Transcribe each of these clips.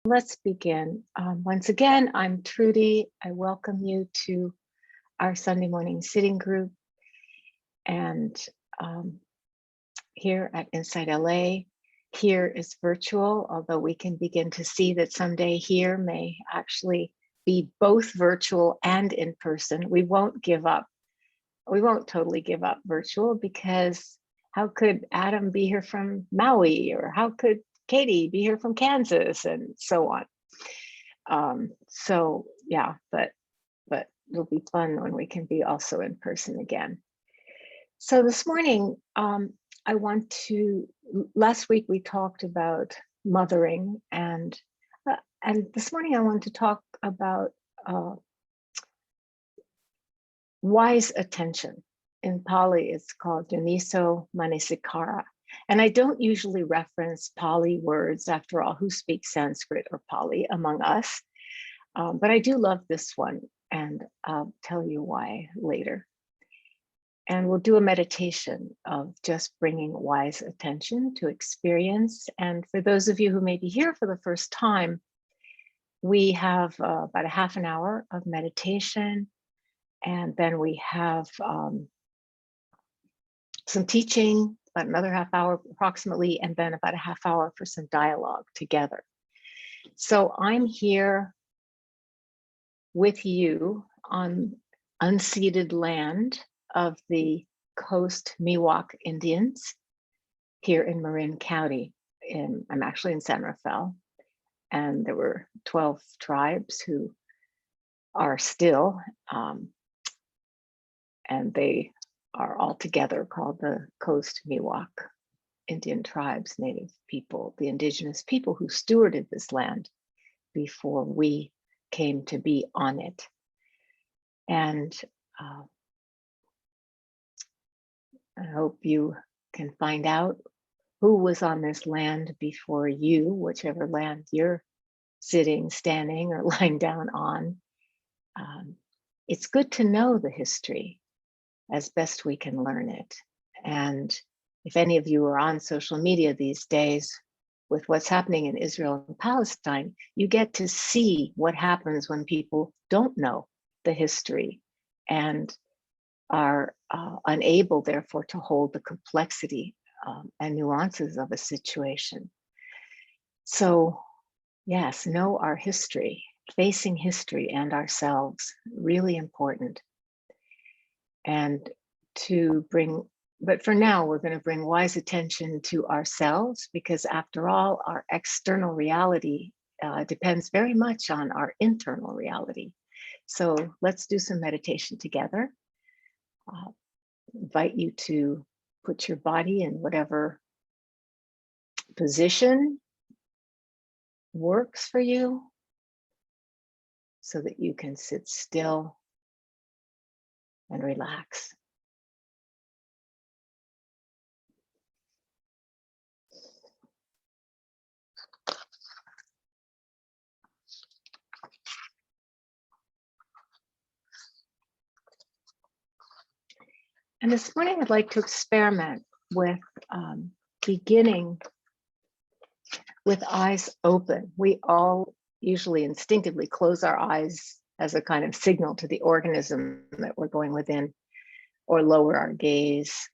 Let's begin. Once again, I'm Trudy. I welcome you to our Sunday morning sitting group. And here at InsightLA, here is virtual, although we can begin to see that someday here may actually be both virtual and in person. We won't give up. We won't totally give up virtual, because how could Adam be here from Maui, or how could Katie be here from Kansas, and so on. So yeah, but it'll be fun when we can be also in person again. So this morning, I want to, last week we talked about mothering, and this morning I want to talk about wise attention. In Pali, it's called Yoniso Manasikara. And I don't usually reference Pali words. After all, who speaks Sanskrit or Pali among us? But I do love this one, and I'll tell you why later. And we'll do a meditation of just bringing wise attention to experience. And for those of you who may be here for the first time, we have about a half an hour of meditation. And then we have some teaching, about another half hour approximately, and then about a half hour for some dialogue together. So I'm here with you on unceded land of the Coast Miwok Indians here in Marin County. I'm actually in San Rafael, and there were 12 tribes who are still, and they are all together called the Coast Miwok Indian tribes, native people, the indigenous people who stewarded this land before we came to be on it. And I hope you can find out who was on this land before you, whichever land you're sitting, standing, or lying down on. It's good to know the history as best we can learn it. And if any of you are on social media these days with what's happening in Israel and Palestine, you get to see what happens when people don't know the history and are unable, therefore, to hold the complexity and nuances of a situation. So yes, know our history, facing history and ourselves, really important. And to bring, but for now, we're going to bring wise attention to ourselves, because after all, our external reality depends very much on our internal reality. So let's do some meditation together. Invite you to put your body in whatever position works for you, so that you can sit still and relax. And this morning I'd like to experiment with beginning with eyes open. We all usually instinctively close our eyes as a kind of signal to the organism that we're going within, or lower our gaze.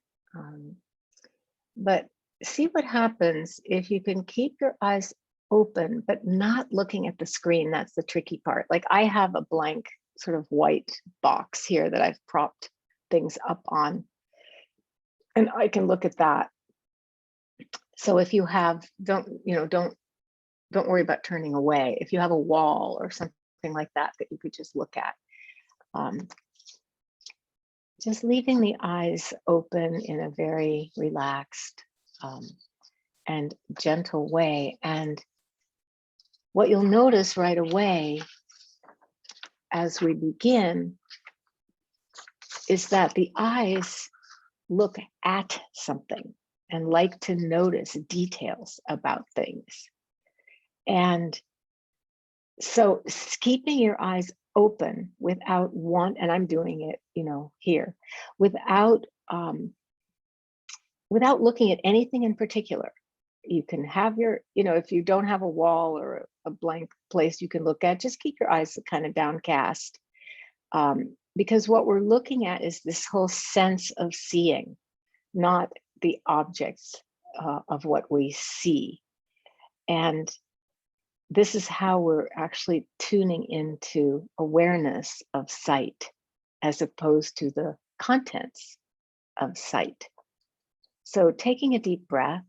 But see what happens if you can keep your eyes open, but not looking at the screen. That's the tricky part. Like, I have a blank sort of white box here that I've propped things up on, and I can look at that. So if you have, don't worry about turning away. If you have a wall or something like that that you could just look at, just leaving the eyes open in a very relaxed and gentle way. And what you'll notice right away as we begin is that the eyes look at something and like to notice details about things. And so keeping your eyes open without and I'm doing it, here, without looking at anything in particular. You can have your, if you don't have a wall or a blank place you can look at, just keep your eyes kind of downcast. Because what we're looking at is this whole sense of seeing, not the objects of what we see. And this is how we're actually tuning into awareness of sight as opposed to the contents of sight. So taking a deep breath,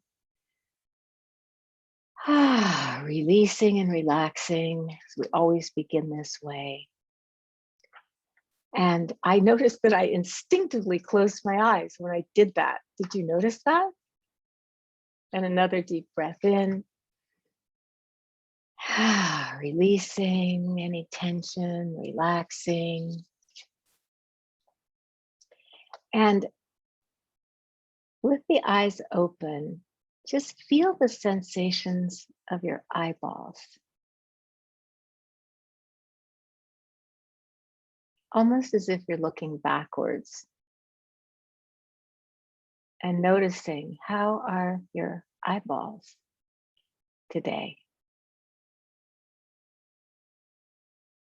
releasing and relaxing. We always begin this way. And I noticed that I instinctively closed my eyes when I did that. Did you notice that? And another deep breath in. Releasing any tension, relaxing. And with the eyes open, just feel the sensations of your eyeballs. Almost as if you're looking backwards and noticing, how are your eyeballs today?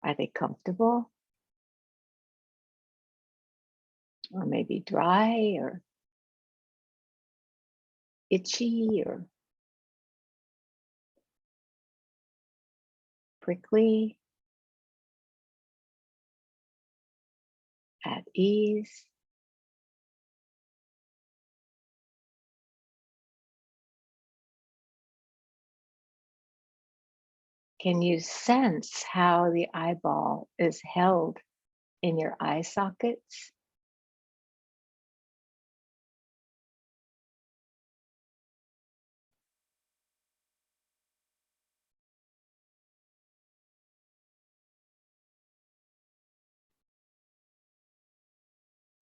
Are they comfortable? Or maybe dry or itchy or prickly, at ease? Can you sense how the eyeball is held in your eye sockets?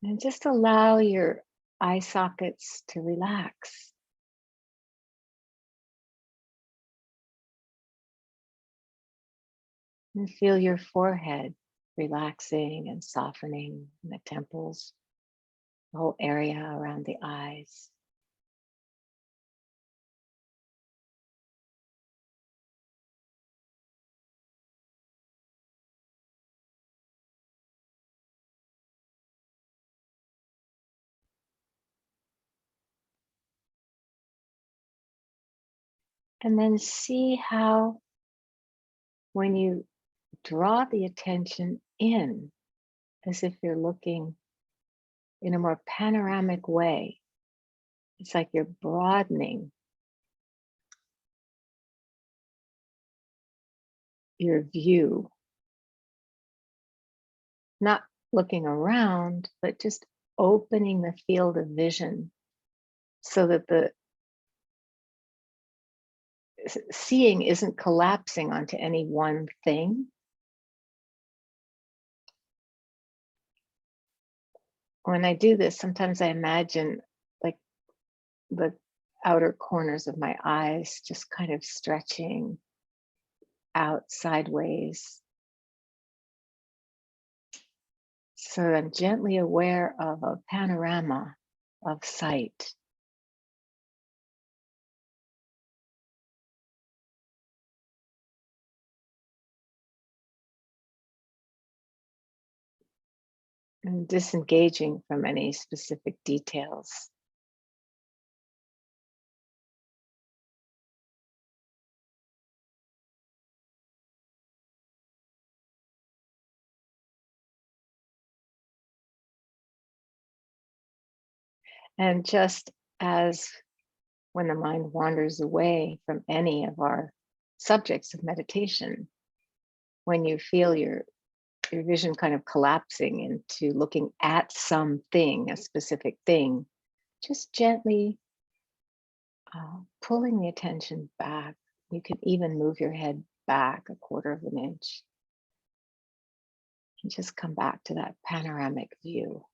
And just allow your eye sockets to relax. And feel your forehead relaxing and softening, in the temples, the whole area around the eyes. And then see how, when you draw the attention in, as if you're looking in a more panoramic way, it's like you're broadening your view, not looking around, but just opening the field of vision so that the seeing isn't collapsing onto any one thing. When I do this, sometimes I imagine like the outer corners of my eyes just kind of stretching out sideways. So I'm gently aware of a panorama of sight. And disengaging from any specific details. And just as when the mind wanders away from any of our subjects of meditation, when you feel your vision kind of collapsing into looking at something, a specific thing, just gently pulling the attention back. You can even move your head back 1/4 of an inch and just come back to that panoramic view.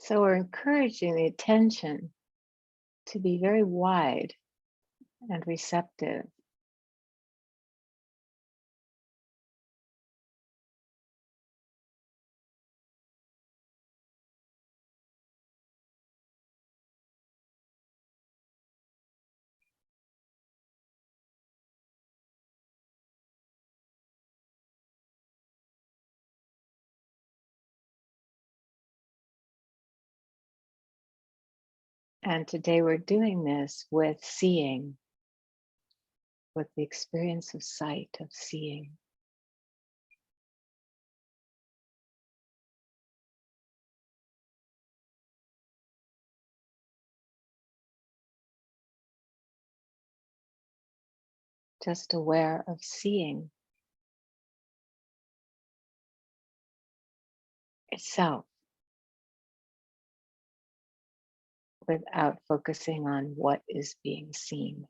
So we're encouraging the attention to be very wide and receptive. And today we're doing this with seeing, with the experience of sight, of seeing. Just aware of seeing itself without focusing on what is being seen.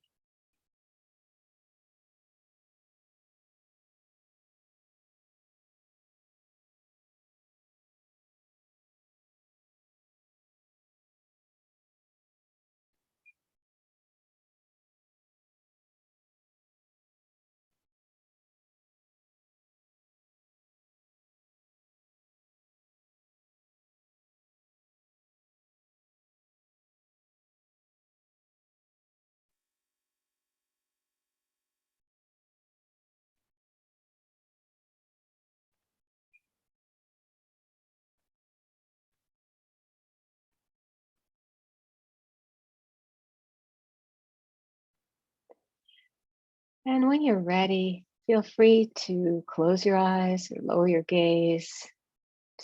And when you're ready, feel free to close your eyes or lower your gaze,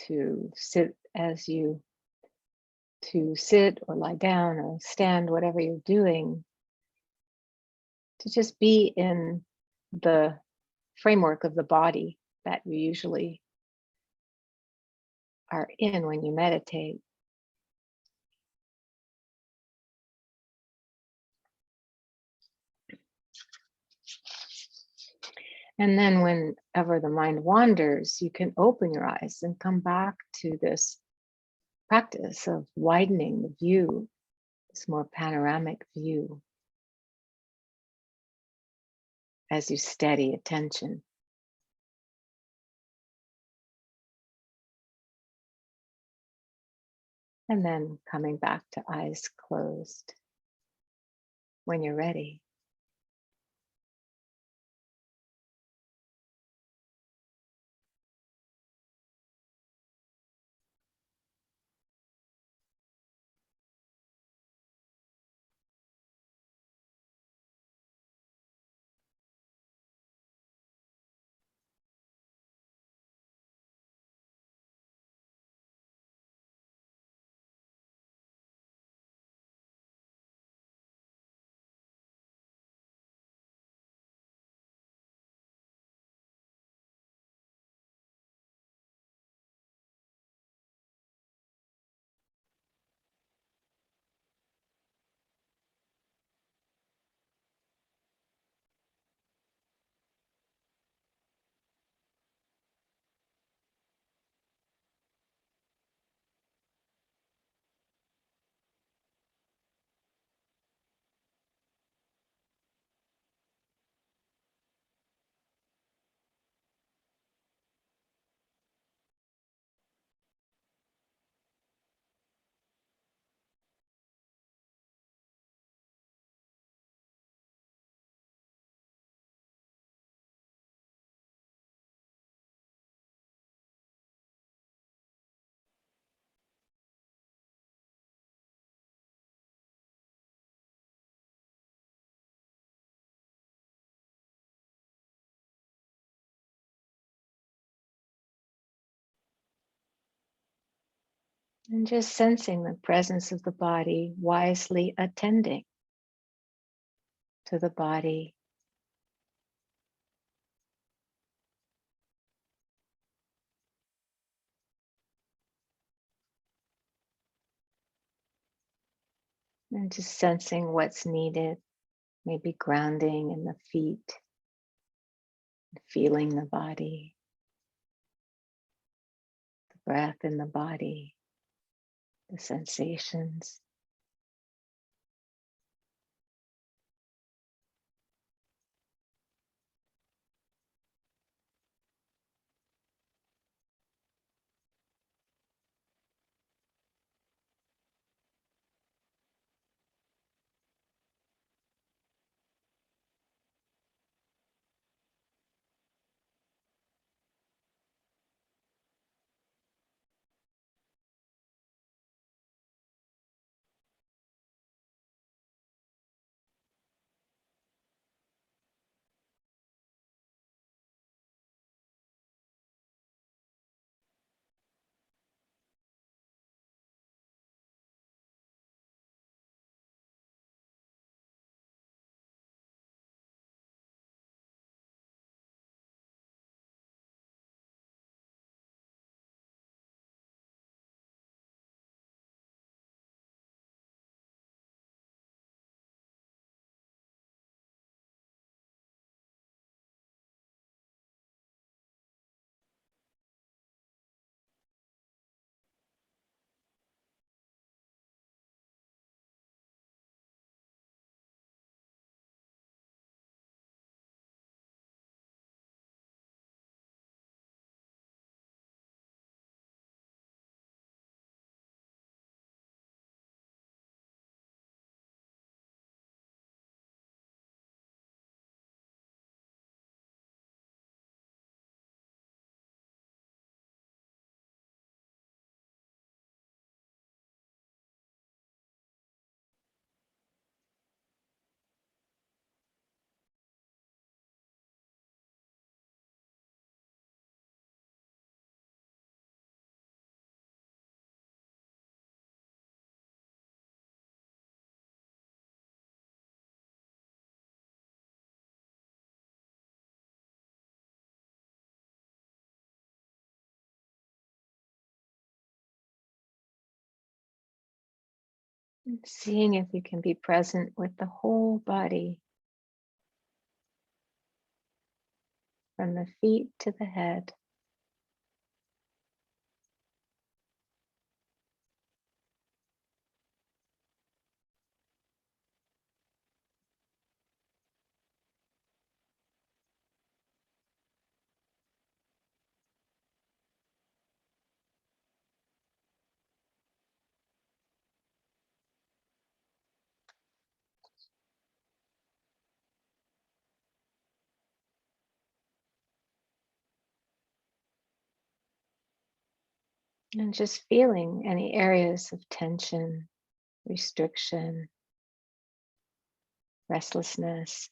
to sit as you to sit or lie down or stand, whatever you're doing, to just be in the framework of the body that you usually are in when you meditate. And then whenever the mind wanders, you can open your eyes and come back to this practice of widening the view, this more panoramic view, as you steady attention. And then coming back to eyes closed when you're ready. And just sensing the presence of the body, wisely attending to the body. And just sensing what's needed, maybe grounding in the feet, feeling the body, the breath in the body, the sensations. And seeing if you can be present with the whole body, from the feet to the head. And just feeling any areas of tension, restriction, restlessness,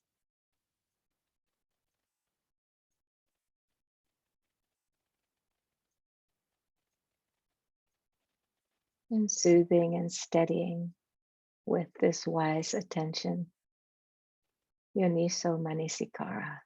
and soothing and steadying with this wise attention. Yoniso Manasikara.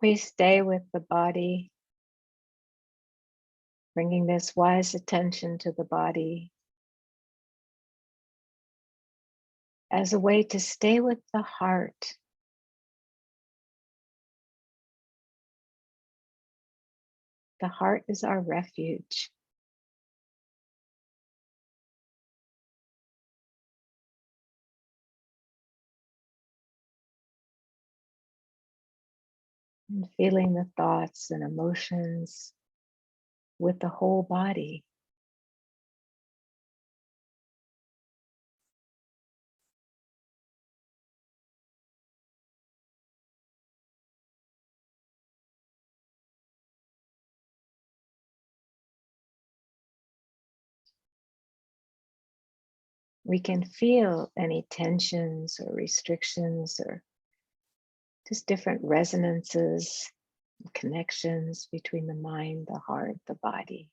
We stay with the body, bringing this wise attention to the body as a way to stay with the heart. The heart is our refuge. And feeling the thoughts and emotions with the whole body. We can feel any tensions or restrictions or just different resonances, connections between the mind, the heart, the body.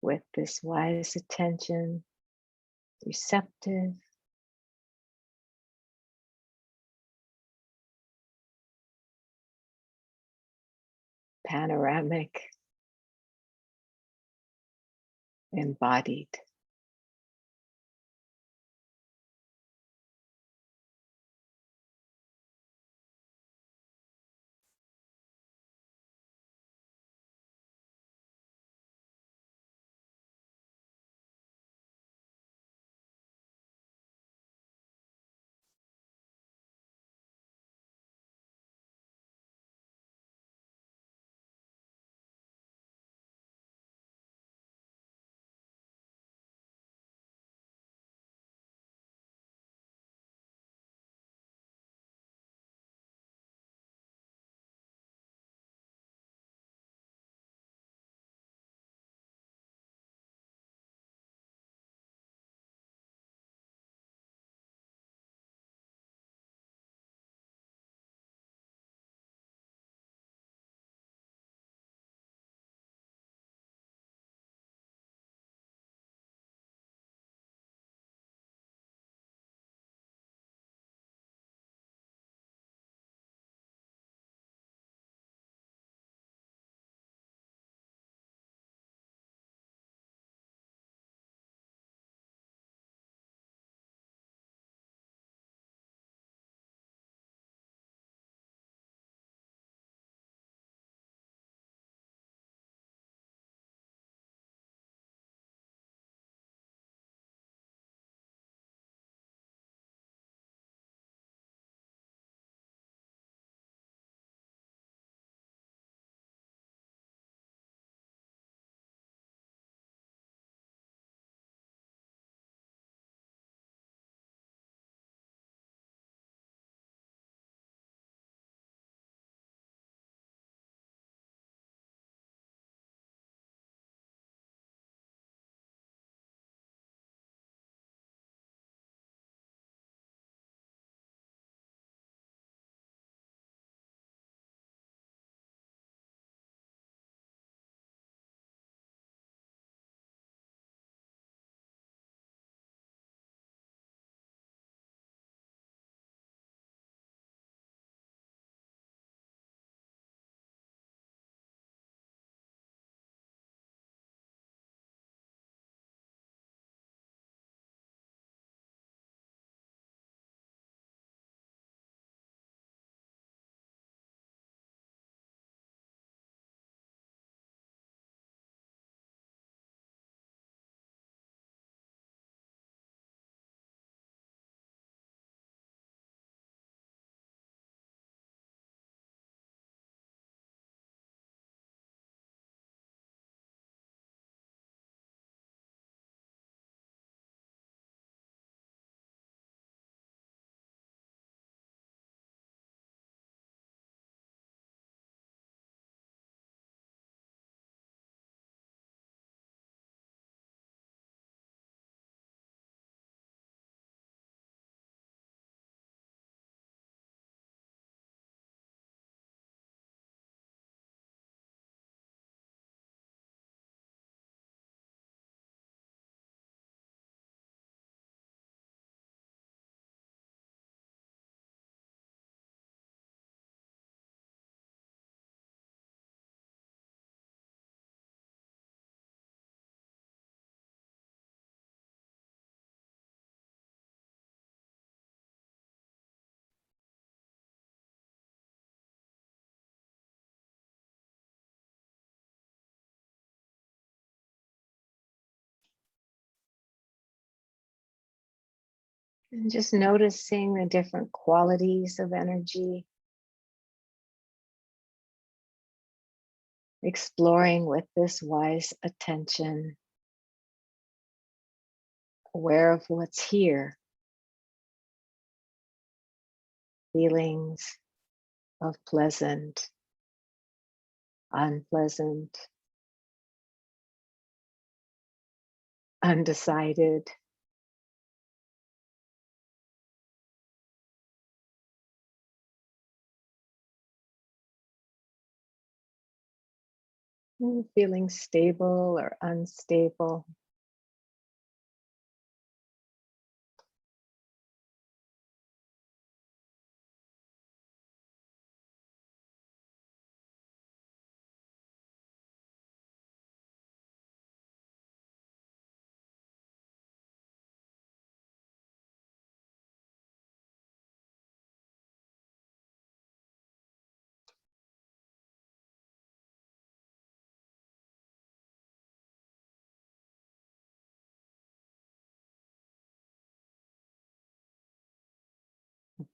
With this wise attention, receptive, panoramic, embodied. And just noticing the different qualities of energy, exploring with this wise attention, aware of what's here, feelings of pleasant, unpleasant, undecided, feeling stable or unstable.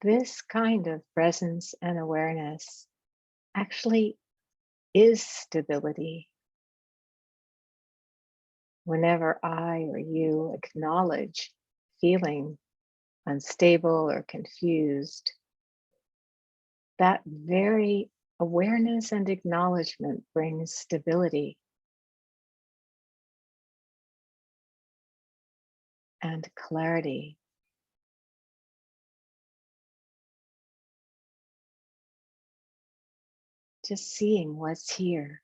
This kind of presence and awareness actually is stability. Whenever I or you acknowledge feeling unstable or confused, that very awareness and acknowledgement brings stability and clarity. Just seeing what's here.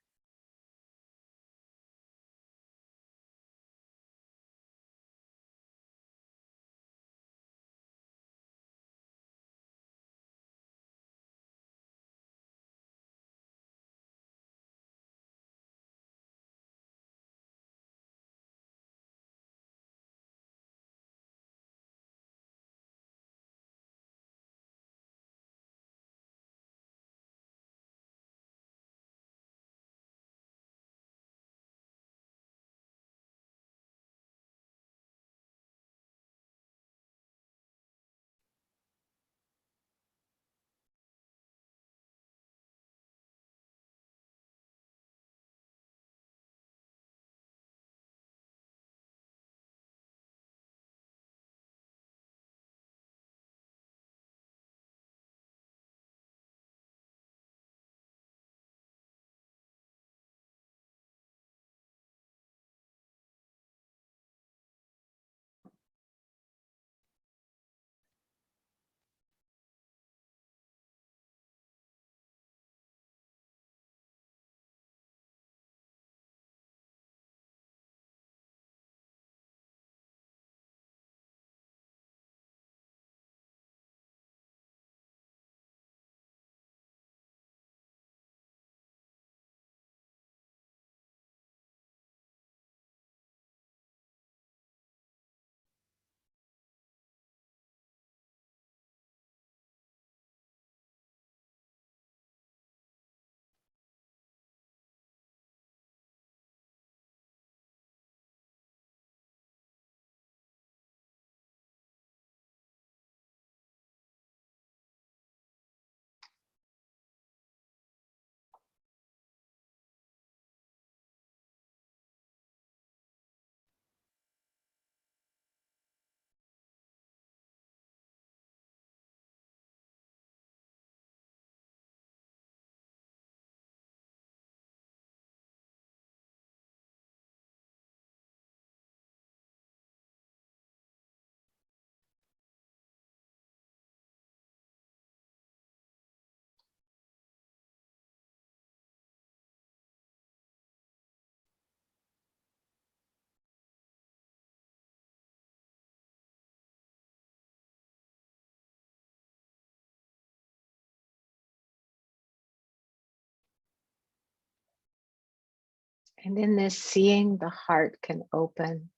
And in this seeing, the heart can open.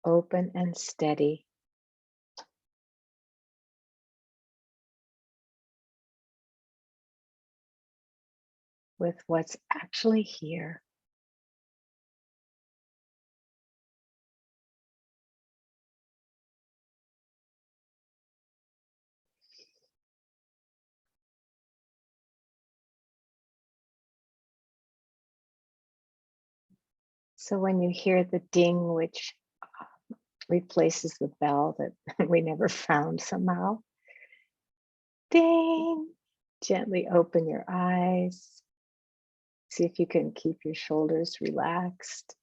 open and steady with what's actually here. So when you hear the ding, which replaces the bell that we never found somehow, ding, gently open your eyes. See if you can keep your shoulders relaxed.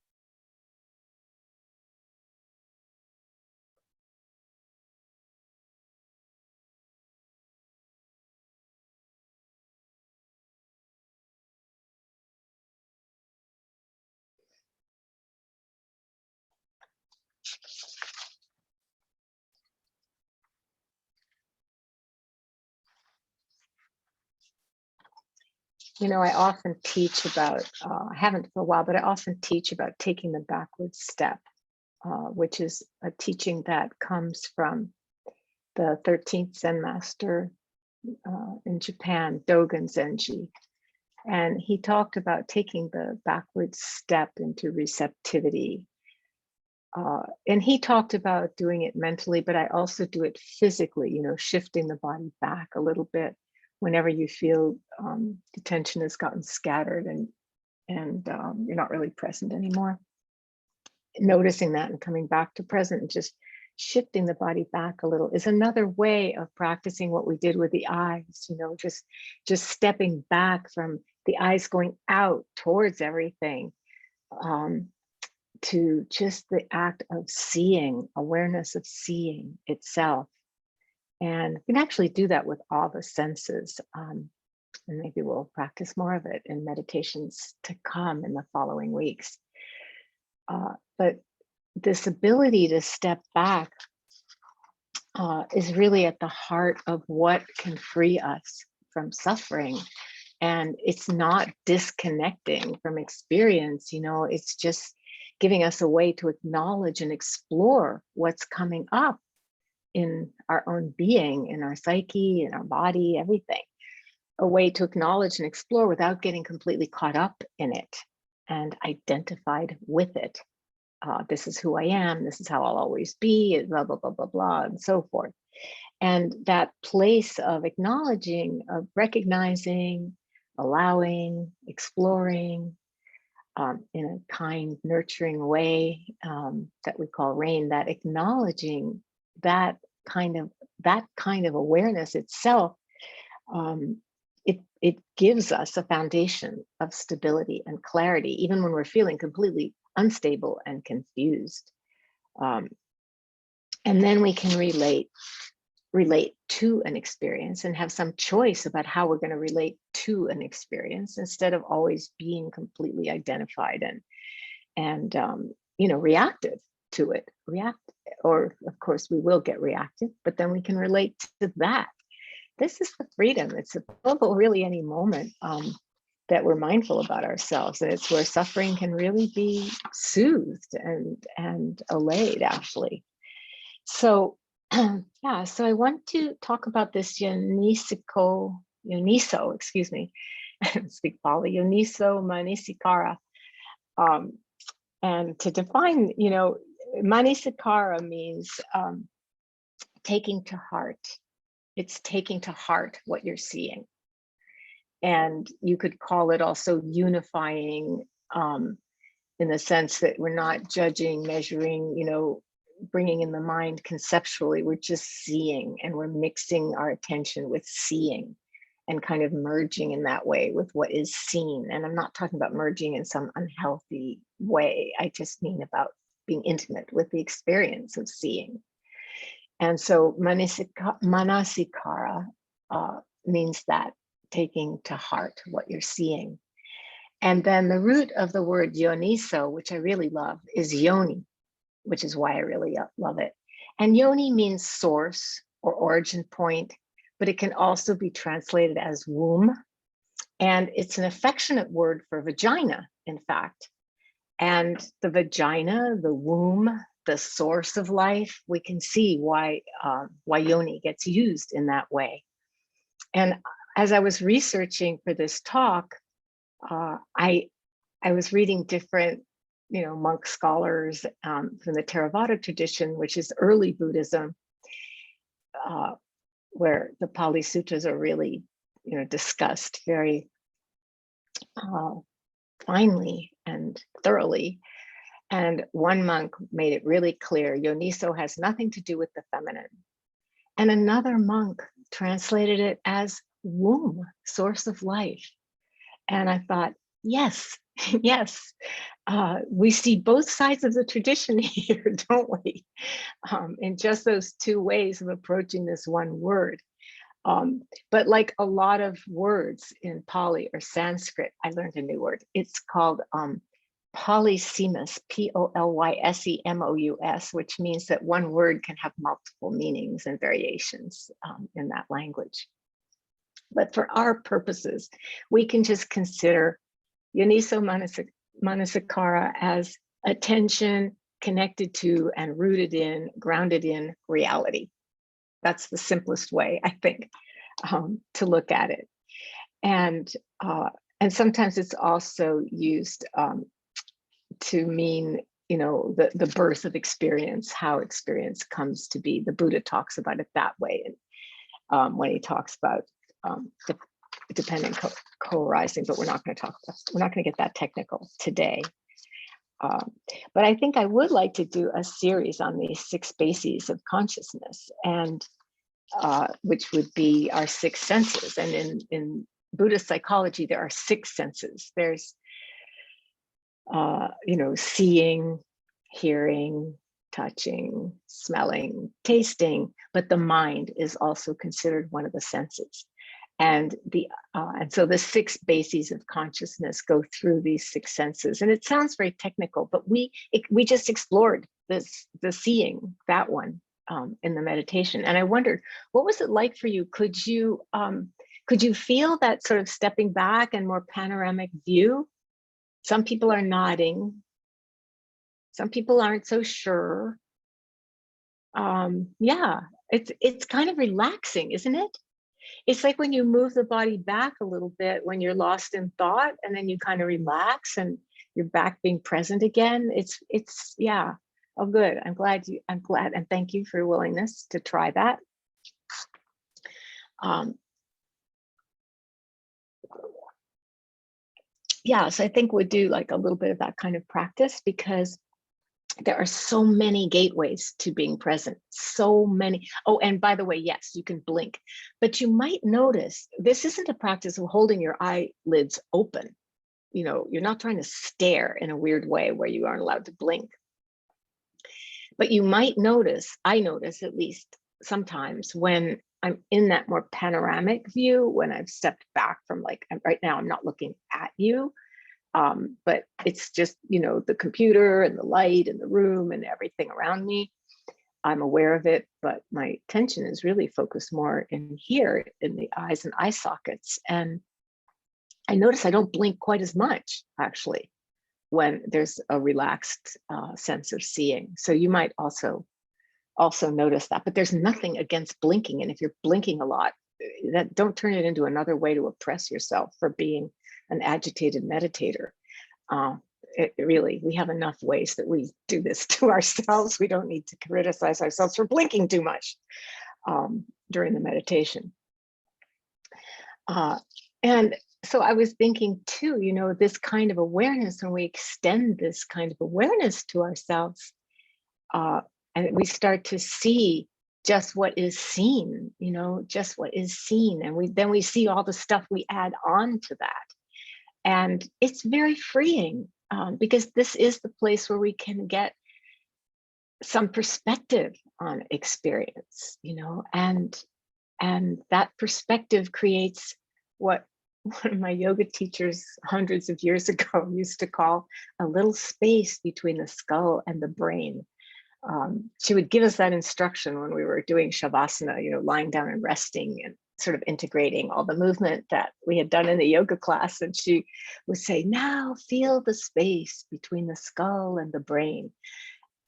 You know, I often teach about, I haven't for a while, but I often teach about taking the backward step, which is a teaching that comes from the 13th Zen master in Japan, Dogen Zenji. And he talked about taking the backward step into receptivity. And he talked about doing it mentally, but I also do it physically, you know, shifting the body back a little bit whenever you feel the tension has gotten scattered and you're not really present anymore. Noticing that and coming back to present and just shifting the body back a little is another way of practicing what we did with the eyes, you know, just stepping back from the eyes going out towards everything, to just the act of seeing, awareness of seeing itself. And we can actually do that with all the senses. And maybe we'll practice more of it in meditations to come in the following weeks. But this ability to step back is really at the heart of what can free us from suffering. And it's not disconnecting from experience, you know, it's just giving us a way to acknowledge and explore what's coming up in our own being, in our psyche, in our body, everything. A way to acknowledge and explore without getting completely caught up in it and identified with it. This is who I am, this is how I'll always be, blah, blah, blah, blah, blah, and so forth. And that place of acknowledging, of recognizing, allowing, exploring, in a kind, nurturing way that we call rain, that acknowledging that kind of awareness itself, it gives us a foundation of stability and clarity, even when we're feeling completely unstable and confused. And then we can relate to an experience and have some choice about how we're going to relate to an experience instead of always being completely identified and you know, reactive to it. Or of course we will get reactive, but then we can relate to that. This is the freedom. It's available really any moment that we're mindful about ourselves, and it's where suffering can really be soothed and allayed, actually. So yeah, so I want to talk about this Yoniso, excuse me, speak Pali, Yoniso Manasikara. And to define, you know, Manasikara means taking to heart. It's taking to heart what you're seeing. And you could call it also unifying, in the sense that we're not judging, measuring, you know, bringing in the mind conceptually. We're just seeing, and we're mixing our attention with seeing and kind of merging in that way with what is seen. And I'm not talking about merging in some unhealthy way. I just mean about being intimate with the experience of seeing. And so manasikara means that, taking to heart what you're seeing. And then the root of the word yoniso, which I really love, is yoni, which is why I really love it. And yoni means source or origin point, but it can also be translated as womb. And it's an affectionate word for vagina, in fact. And the vagina, the womb, the source of life, we can see why yoni gets used in that way. And as I was researching for this talk, I was reading different, monk scholars from the Theravada tradition, which is early Buddhism, where the Pali Sutras are really, discussed very finely and thoroughly. And one monk made it really clear, yoniso has nothing to do with the feminine. And another monk translated it as womb, source of life. And I thought, yes, yes, we see both sides of the tradition here, don't we? In just those two ways of approaching this one word. But like a lot of words in Pali or Sanskrit, I learned a new word. It's called polysemous, Polyssemous, which means that one word can have multiple meanings and variations in that language. But for our purposes, we can just consider yoniso manasikara as attention connected to and rooted in, grounded in reality. That's the simplest way, I think, to look at it. And sometimes it's also used to mean, the birth of experience, how experience comes to be. The Buddha talks about it that way, and when he talks about the dependent co-arising, but we're not going to get that technical today. But I think I would like to do a series on these 6 bases of consciousness, and which would be our 6 senses. And in Buddhist psychology, there are 6 senses. There's seeing, hearing, touching, smelling, tasting, but the mind is also considered one of the senses. And so the 6 bases of consciousness go through these 6 senses. And it sounds very technical, but we just explored the seeing, that one, in the meditation. And I wondered, what was it like for you? Could you feel that sort of stepping back and more panoramic view? Some people are nodding. Some people aren't so sure. Yeah, it's kind of relaxing, isn't it? It's like when you move the body back a little bit when you're lost in thought, and then you kind of relax and you're back being present again. It's yeah. Oh, good. I'm glad, and thank you for your willingness to try that. Yeah, so I think we'll do like a little bit of that kind of practice, because there are so many gateways to being present, so many. Oh, and by the way, yes, you can blink, but you might notice this isn't a practice of holding your eyelids open. You're not trying to stare in a weird way where you aren't allowed to blink. But you might notice, I notice at least sometimes when I'm in that more panoramic view, when I've stepped back from, like, right now I'm not looking at you, but it's just, the computer and the light and the room and everything around me. I'm aware of it, but my attention is really focused more in here, in the eyes and eye sockets. And I notice I don't blink quite as much, actually, when there's a relaxed sense of seeing. So you might also notice that, but there's nothing against blinking. And if you're blinking a lot, don't turn it into another way to oppress yourself for being an agitated meditator. Really, we have enough ways that we do this to ourselves. We don't need to criticize ourselves for blinking too much during the meditation. And so I was thinking too, this kind of awareness, when we extend this kind of awareness to ourselves, and we start to see just what is seen, just what is seen. And then we see all the stuff we add on to that. And it's very freeing, because this is the place where we can get some perspective on experience, and that perspective creates what one of my yoga teachers hundreds of years ago used to call a little space between the skull and the brain. She would give us that instruction when we were doing shavasana, lying down and resting and sort of integrating all the movement that we had done in the yoga class. And she would say, now feel the space between the skull and the brain.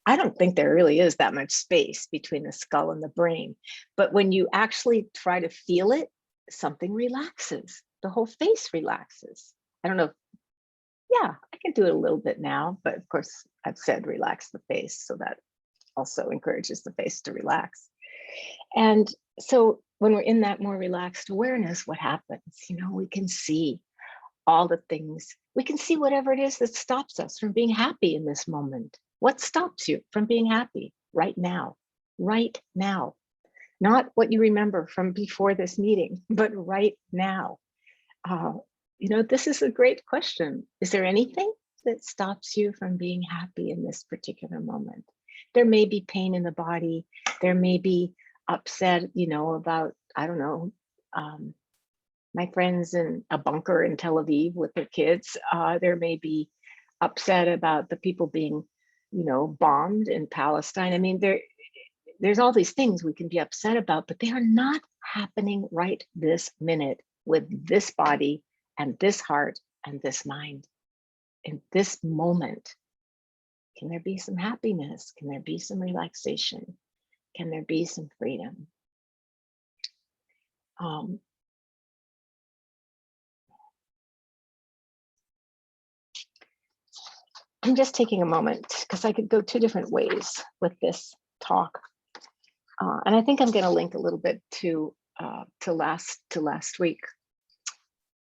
I don't think there really is that much space between the skull and the brain. But when you actually try to feel it, something relaxes. The whole face relaxes. I don't know. Yeah, I can do it a little bit now, but of course I've said relax the face, so that also encourages the face to relax. And so when we're in that more relaxed awareness, what happens? We can see all the things. We can see whatever it is that stops us from being happy in this moment. What stops you from being happy right now? Right now. Not what you remember from before this meeting, but right now. This is a great question. Is there anything that stops you from being happy in this particular moment? There may be pain in the body. There may be upset, about, I don't know, my friends in a bunker in Tel Aviv with their kids. There may be upset about the people being, bombed in Palestine. I mean, there's all these things we can be upset about, but they are not happening right this minute with this body and this heart and this mind. In this moment, can there be some happiness? Can there be some relaxation? Can there be some freedom? I'm just taking a moment because I could go two different ways with this talk. And I think I'm going to link a little bit to last week.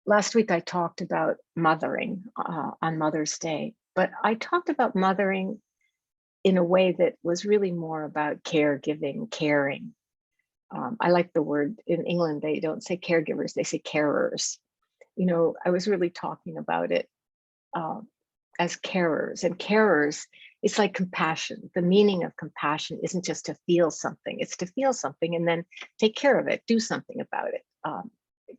Last week, I talked about mothering on Mother's Day, but I talked about mothering in a way that was really more about caregiving, caring. I like the word. In England, they don't say caregivers, they say carers. I was really talking about it as carers. And carers, it's like compassion. The meaning of compassion isn't just to feel something, it's to feel something and then take care of it, do something about it.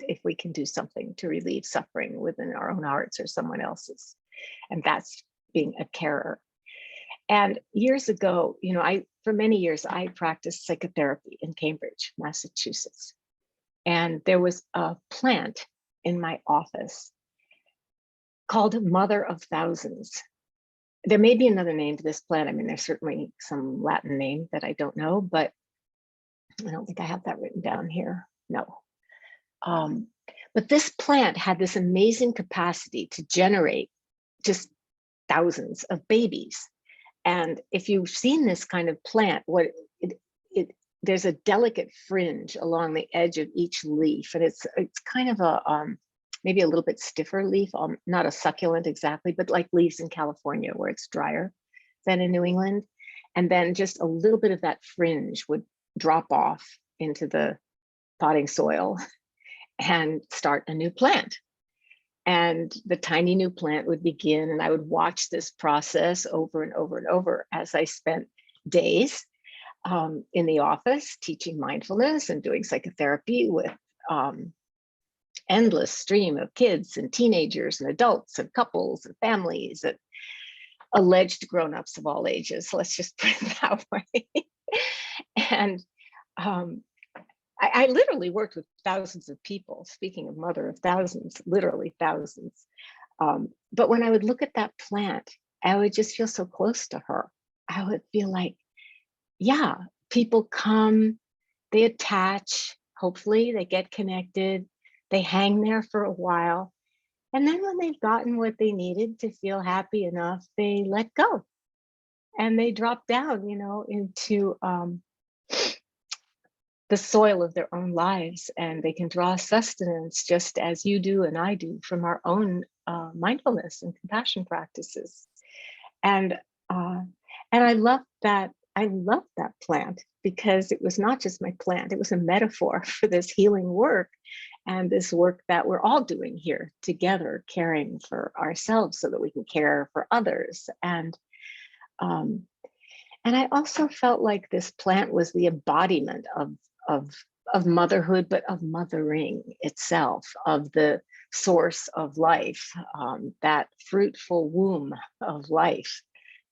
If we can do something to relieve suffering within our own hearts or someone else's. And that's being a carer. And years ago, for many years, I practiced psychotherapy in Cambridge, Massachusetts. And there was a plant in my office called Mother of Thousands. There may be another name to this plant. I mean, there's certainly some Latin name that I don't know, but I don't think I have that written down here. No. But this plant had this amazing capacity to generate just thousands of babies. And if you've seen this kind of plant, there's a delicate fringe along the edge of each leaf, and it's kind of a maybe a little bit stiffer leaf, not a succulent exactly, but like leaves in California where it's drier than in New England. And then just a little bit of that fringe would drop off into the potting soil and start a new plant. And the tiny new plant would begin, and I would watch this process over and over and over as I spent days in the office teaching mindfulness and doing psychotherapy with endless stream of kids and teenagers and adults and couples and families and alleged grown-ups of all ages. Let's just put it that way. And I literally worked with thousands of people. Speaking of mother of thousands, literally thousands. But when I would look at that plant, I would just feel so close to her. I would feel like, yeah, people come, they attach, hopefully they get connected, they hang there for a while. And then when they've gotten what they needed to feel happy enough, they let go and they drop down, into the soil of their own lives, and they can draw sustenance just as you do and I do from our own mindfulness and compassion practices. And I love that. I love that plant because it was not just my plant, it was a metaphor for this healing work and this work that we're all doing here together, caring for ourselves so that we can care for others. And I also felt like this plant was the embodiment of motherhood, but of mothering itself, of the source of life, that fruitful womb of life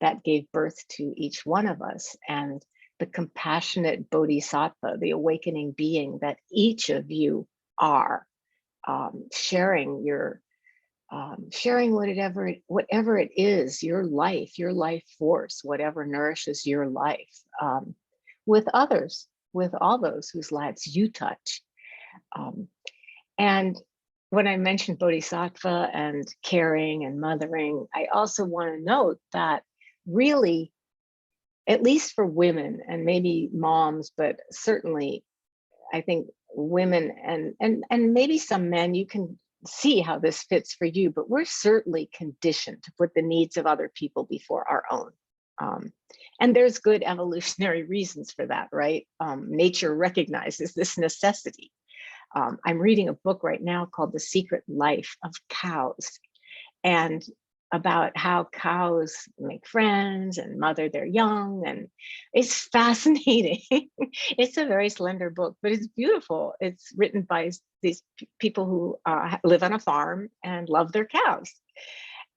that gave birth to each one of us, and the compassionate bodhisattva, the awakening being that each of you are, sharing your sharing whatever it is, your life force, whatever nourishes your life, with others, with all those whose lives you touch. And when I mentioned bodhisattva and caring and mothering, I also want to note that really, at least for women and maybe moms, but certainly I think women and maybe some men, you can see how this fits for you, but we're certainly conditioned to put the needs of other people before our own. And there's good evolutionary reasons for that, right? Nature recognizes this necessity. I'm reading a book right now called The Secret Life of Cows, and about how cows make friends and mother their young. And it's fascinating. It's a very slender book, but it's beautiful. It's written by these people who live on a farm and love their cows.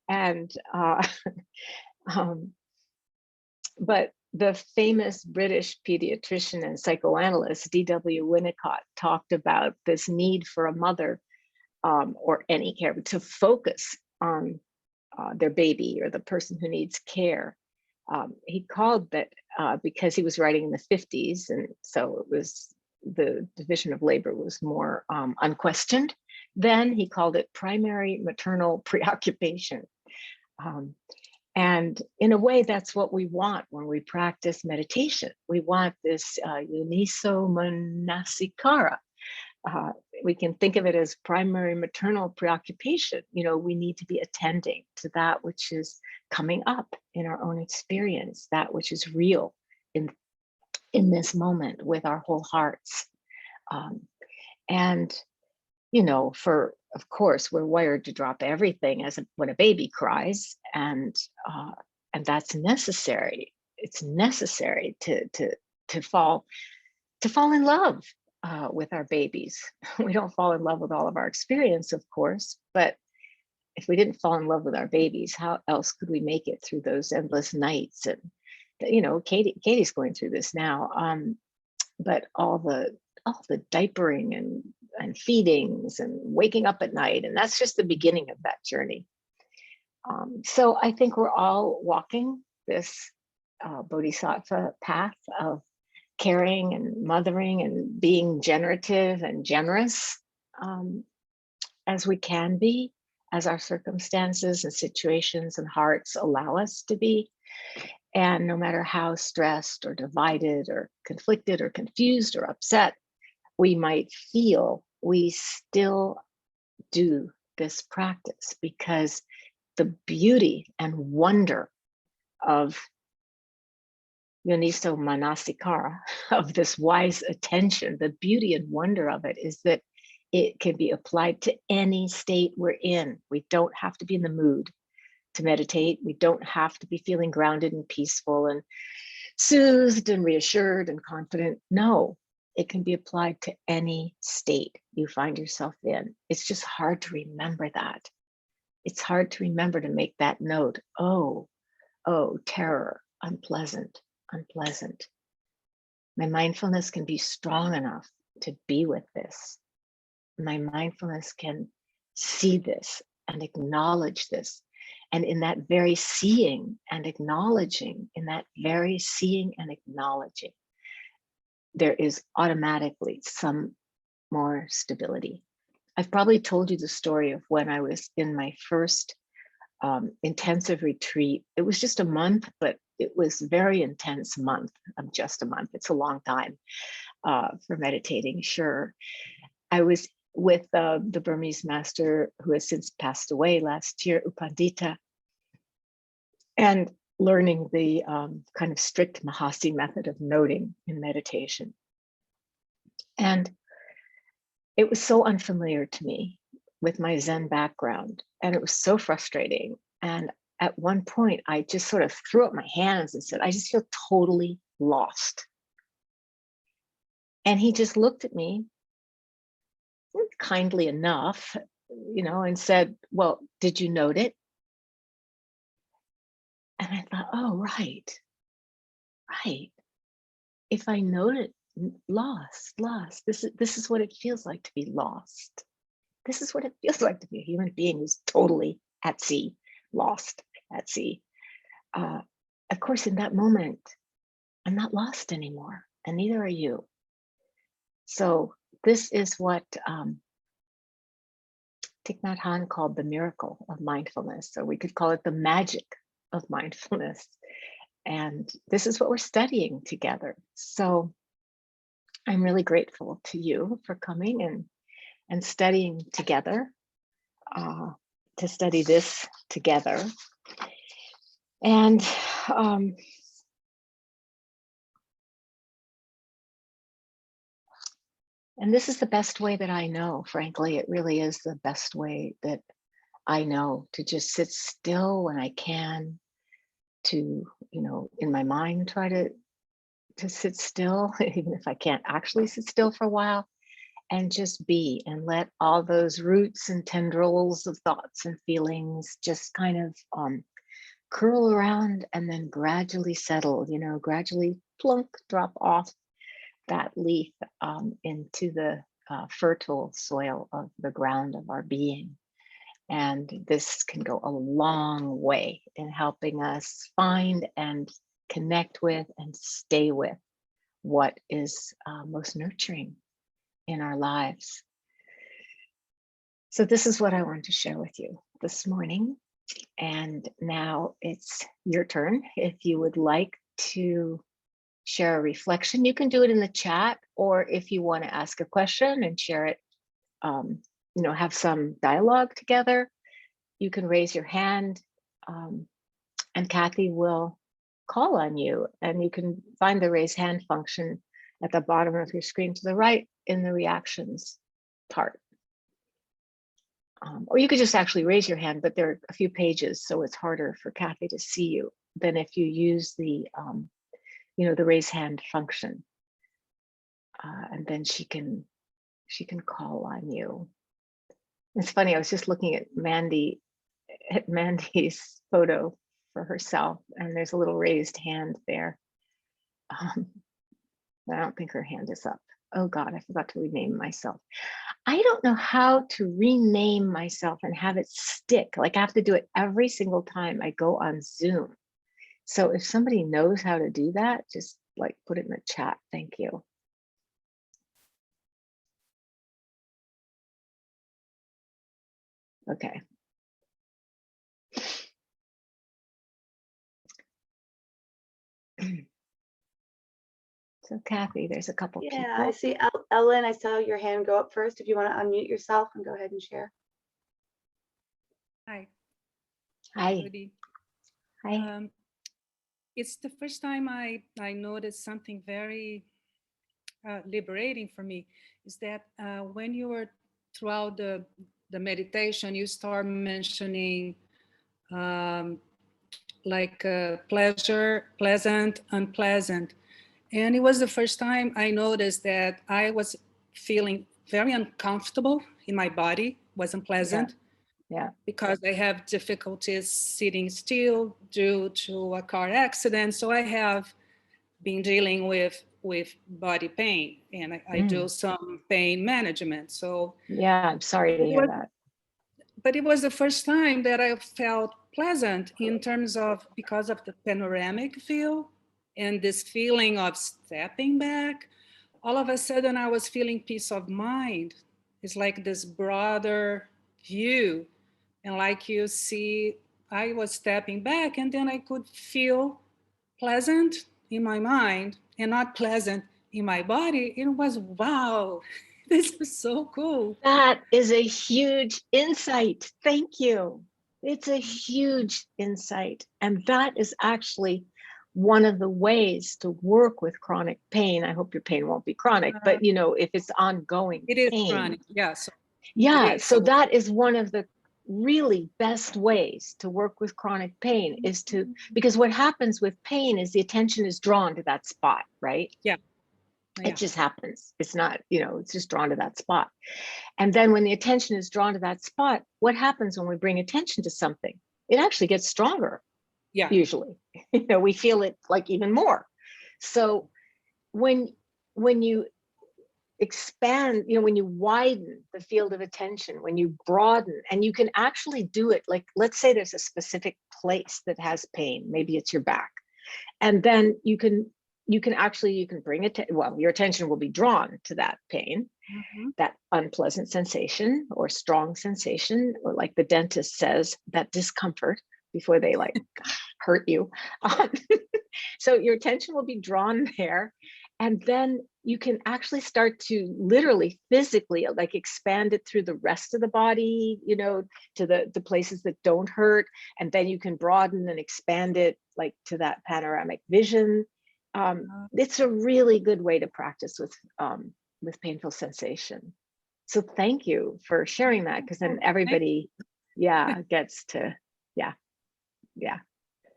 And but the famous British pediatrician and psychoanalyst D.W. Winnicott talked about this need for a mother or any caregiver to focus on their baby or the person who needs care. He called that because he was writing in the 50s, and so it was the division of labor was more unquestioned. Then he called it primary maternal preoccupation. And in a way, that's what we want when we practice meditation. We want this uniso manasikara. We can think of it as primary maternal preoccupation. You know, we need to be attending to that which is coming up in our own experience, that which is real in this moment with our whole hearts. And, you know, of course, we're wired to drop everything when a baby cries, and that's necessary. It's necessary to fall in love with our babies. We don't fall in love with all of our experience, of course, but if we didn't fall in love with our babies, how else could we make it through those endless nights? And you know, Katie's going through this now, but all the diapering and feedings and waking up at night, and that's just the beginning of that journey. So I think we're all walking this bodhisattva path of caring and mothering and being generative and generous as we can be, as our circumstances and situations and hearts allow us to be. And no matter how stressed or divided or conflicted or confused or upset we might feel, we still do this practice, because the beauty and wonder of Yoniso Manasikara, of this wise attention, the beauty and wonder of it is that it can be applied to any state we're in. We don't have to be in the mood to meditate. We don't have to be feeling grounded and peaceful and soothed and reassured and confident. No, it can be applied to any state you find yourself in. It's just hard to remember that. It's hard to remember to make that note. Oh, terror, unpleasant. My mindfulness can be strong enough to be with this. My mindfulness can see this and acknowledge this. And in that very seeing and acknowledging, there is automatically some more stability. I've probably told you the story of when I was in my first intensive retreat. It was just a month, but it was a very intense month of just a month. It's a long time for meditating, sure. I was with the Burmese master who has since passed away last year, U Pandita, and learning the kind of strict Mahasi method of noting in meditation. And it was so unfamiliar to me with my Zen background, and it was so frustrating. And at one point, I just sort of threw up my hands and said, I just feel totally lost. And he just looked at me kindly enough, you know, and said, well, did you note it? And I thought, oh, right. If I note it, lost. This is what it feels like to be lost. this is what it feels like to be a human being who's totally at sea, lost at sea. Of course, in that moment, I'm not lost anymore, and neither are you. So this is what Thich Nhat Hanh called the miracle of mindfulness, or we could call it the magic of mindfulness. And this is what we're studying together. So I'm really grateful to you for coming and studying together, to study this together. And this is the best way that I know, frankly. It really is the best way that I know, to just sit still when I can, to, in my mind, try to sit still, even if I can't actually sit still for a while, and just be, and let all those roots and tendrils of thoughts and feelings just kind of curl around and then gradually settle, gradually plunk, drop off that leaf into the fertile soil of the ground of our being. And this can go a long way in helping us find and connect with and stay with what is most nurturing in our lives. So this is what I wanted to share with you this morning. And now it's your turn. If you would like to share a reflection, you can do it in the chat, or if you want to ask a question and share it, have some dialogue together, you can raise your hand, and Kathy will call on you, and you can find the raise hand function at the bottom of your screen to the right in the reactions part. Or you could just actually raise your hand, but there are a few pages, so it's harder for Kathy to see you than if you use the the raise hand function, and then she can call on you. It's funny, I was just looking at Mandy's photo for herself, and there's a little raised hand there. I don't think her hand is up. Oh God, I forgot to rename myself. I don't know how to rename myself and have it stick. Like, I have to do it every single time I go on Zoom. So if somebody knows how to do that, just like put it in the chat. Thank you. Okay. So Kathy, there's a couple people. Yeah, I see Ellen, I saw your hand go up first. If you want to unmute yourself and go ahead and share. Hi. Hi. Trudy. Hi. It's the first time I noticed something very liberating for me, is that when you were throughout the meditation, you start mentioning like pleasure, pleasant, unpleasant. And it was the first time I noticed that I was feeling very uncomfortable in my body, wasn't pleasant. Yeah. Because I have difficulties sitting still due to a car accident. So I have been dealing with body pain, and I do some pain management. So yeah, I'm sorry to hear that. But it was the first time that I felt pleasant in terms of, because of the panoramic view and this feeling of stepping back. All of a sudden I was feeling peace of mind. It's like this broader view. And like you see, I was stepping back, and then I could feel pleasant in my mind and not pleasant in my body. It was, wow, this is so cool. That is a huge insight. Thank you. It's a huge insight. And that is actually one of the ways to work with chronic pain. I hope your pain won't be chronic, but if it's ongoing it is pain. Chronic, yeah. Yeah, so that is one of the really best ways to work with chronic pain, is to, because what happens with pain is the attention is drawn to that spot, right? Yeah. It just happens. It's not, it's just drawn to that spot. And then when the attention is drawn to that spot, what happens when we bring attention to something? It actually gets stronger. Yeah. Usually, we feel it like even more. So when you expand, when you widen the field of attention, when you broaden, and you can actually do it, like, let's say there's a specific place that has pain, maybe it's your back, and then you can bring it to, well, your attention will be drawn to that pain, that unpleasant sensation or strong sensation, or like the dentist says, that discomfort before they like hurt you. So your attention will be drawn there, and then you can actually start to literally physically like expand it through the rest of the body, to the places that don't hurt, and then you can broaden and expand it like to that panoramic vision. It's a really good way to practice with painful sensation. So thank you for sharing that, because then everybody, gets to, yeah.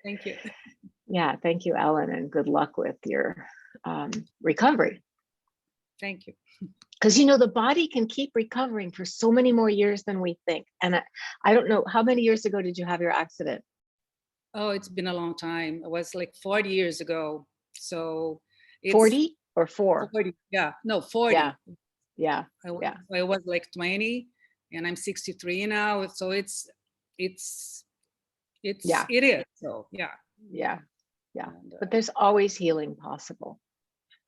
Thank you. Yeah, thank you, Ellen, and good luck with your recovery. Thank you. Because the body can keep recovering for so many more years than we think. And I don't know, how many years ago did you have your accident? Oh, it's been a long time. It was like 40 years ago. So it's 40 or 4? 40. Yeah, no, 40. Yeah. I was like 20 and I'm 63 now. So it is. So yeah. And, But there's always healing possible.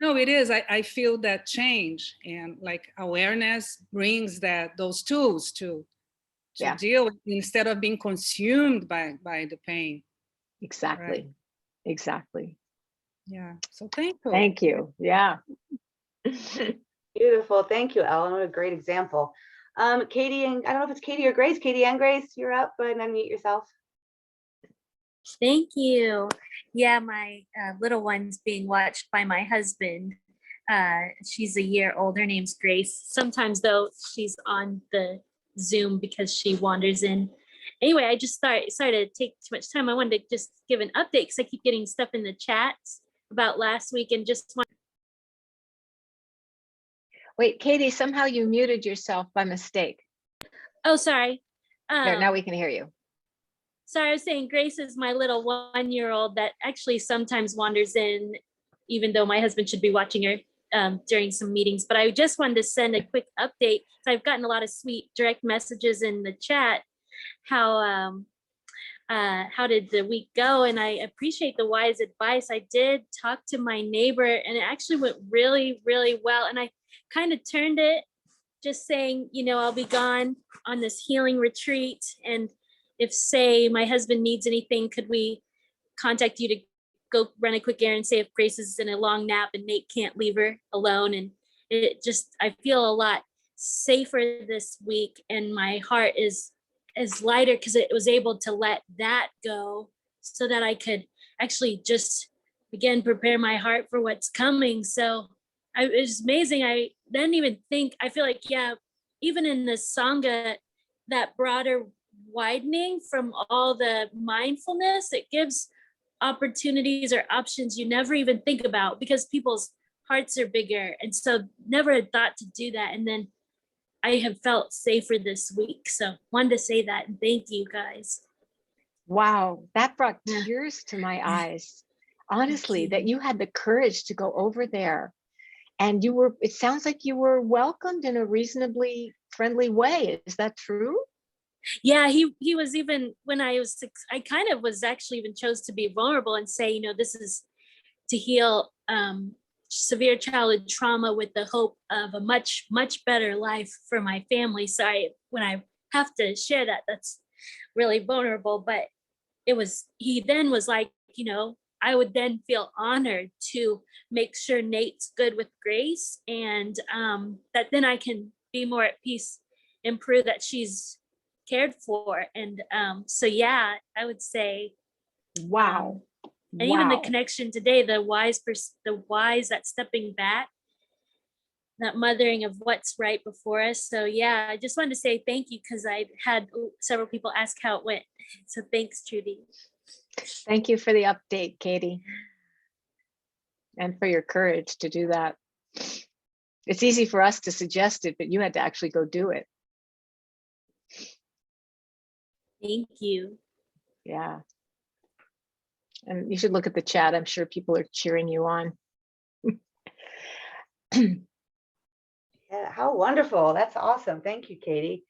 no, it is. I feel that change, and like awareness brings those tools to deal with, instead of being consumed by the pain. Exactly. Right? Exactly. Yeah. So thank you. Thank you. Yeah. Beautiful. Thank you, Ellen. What a great example. Katie, and I don't know if it's Katie or Grace. Katie and Grace, you're up. Go ahead and unmute yourself. Thank you. Yeah, my little one's being watched by my husband. She's a year old. Her name's Grace. Sometimes, though, she's on the Zoom because she wanders in. Anyway, I just sorry to take too much time. I wanted to just give an update because I keep getting stuff in the chats about last week, and just want. Wait, Katie, somehow you muted yourself by mistake. Oh, sorry. There, now we can hear you. Sorry, I was saying Grace is my little 1-year-old that actually sometimes wanders in, even though my husband should be watching her during some meetings. But I just wanted to send a quick update. So I've gotten a lot of sweet direct messages in the chat. How did the week go? And I appreciate the wise advice. I did talk to my neighbor, and it actually went really, really well. And I kind of turned it, just saying, I'll be gone on this healing retreat, and if, say, my husband needs anything, could we contact you to go run a quick errand, say if Grace is in a long nap and Nate can't leave her alone. And I feel a lot safer this week, and my heart is lighter because it was able to let that go so that I could actually just, again, prepare my heart for what's coming. So it was amazing. I didn't even think, I feel like, even in the Sangha, that broader widening from all the mindfulness, it gives opportunities or options you never even think about because people's hearts are bigger. And so never had thought to do that. And then I have felt safer this week. So wanted to say that, and thank you guys. Wow, that brought tears to my eyes. Honestly, that you had the courage to go over there, and it sounds like you were welcomed in a reasonably friendly way. Is that true? Yeah, he was, even when I kind of was actually even chose to be vulnerable and say, this is to heal severe childhood trauma with the hope of a much, much better life for my family. So when I have to share that, that's really vulnerable. But he then was like, I would then feel honored to make sure Nate's good with Grace, and that then I can be more at peace and prove that she's cared for. And so I would say, wow. And even the connection today, the wise, that stepping back, that mothering of what's right before us. So I just wanted to say thank you, because I had several people ask how it went. So thanks, Trudy. Thank you for the update, Katie, and for your courage to do that. It's easy for us to suggest it, but you had to actually go do it. Thank you. Yeah. And you should look at the chat. I'm sure people are cheering you on. Yeah, how wonderful. That's awesome. Thank you, Katie.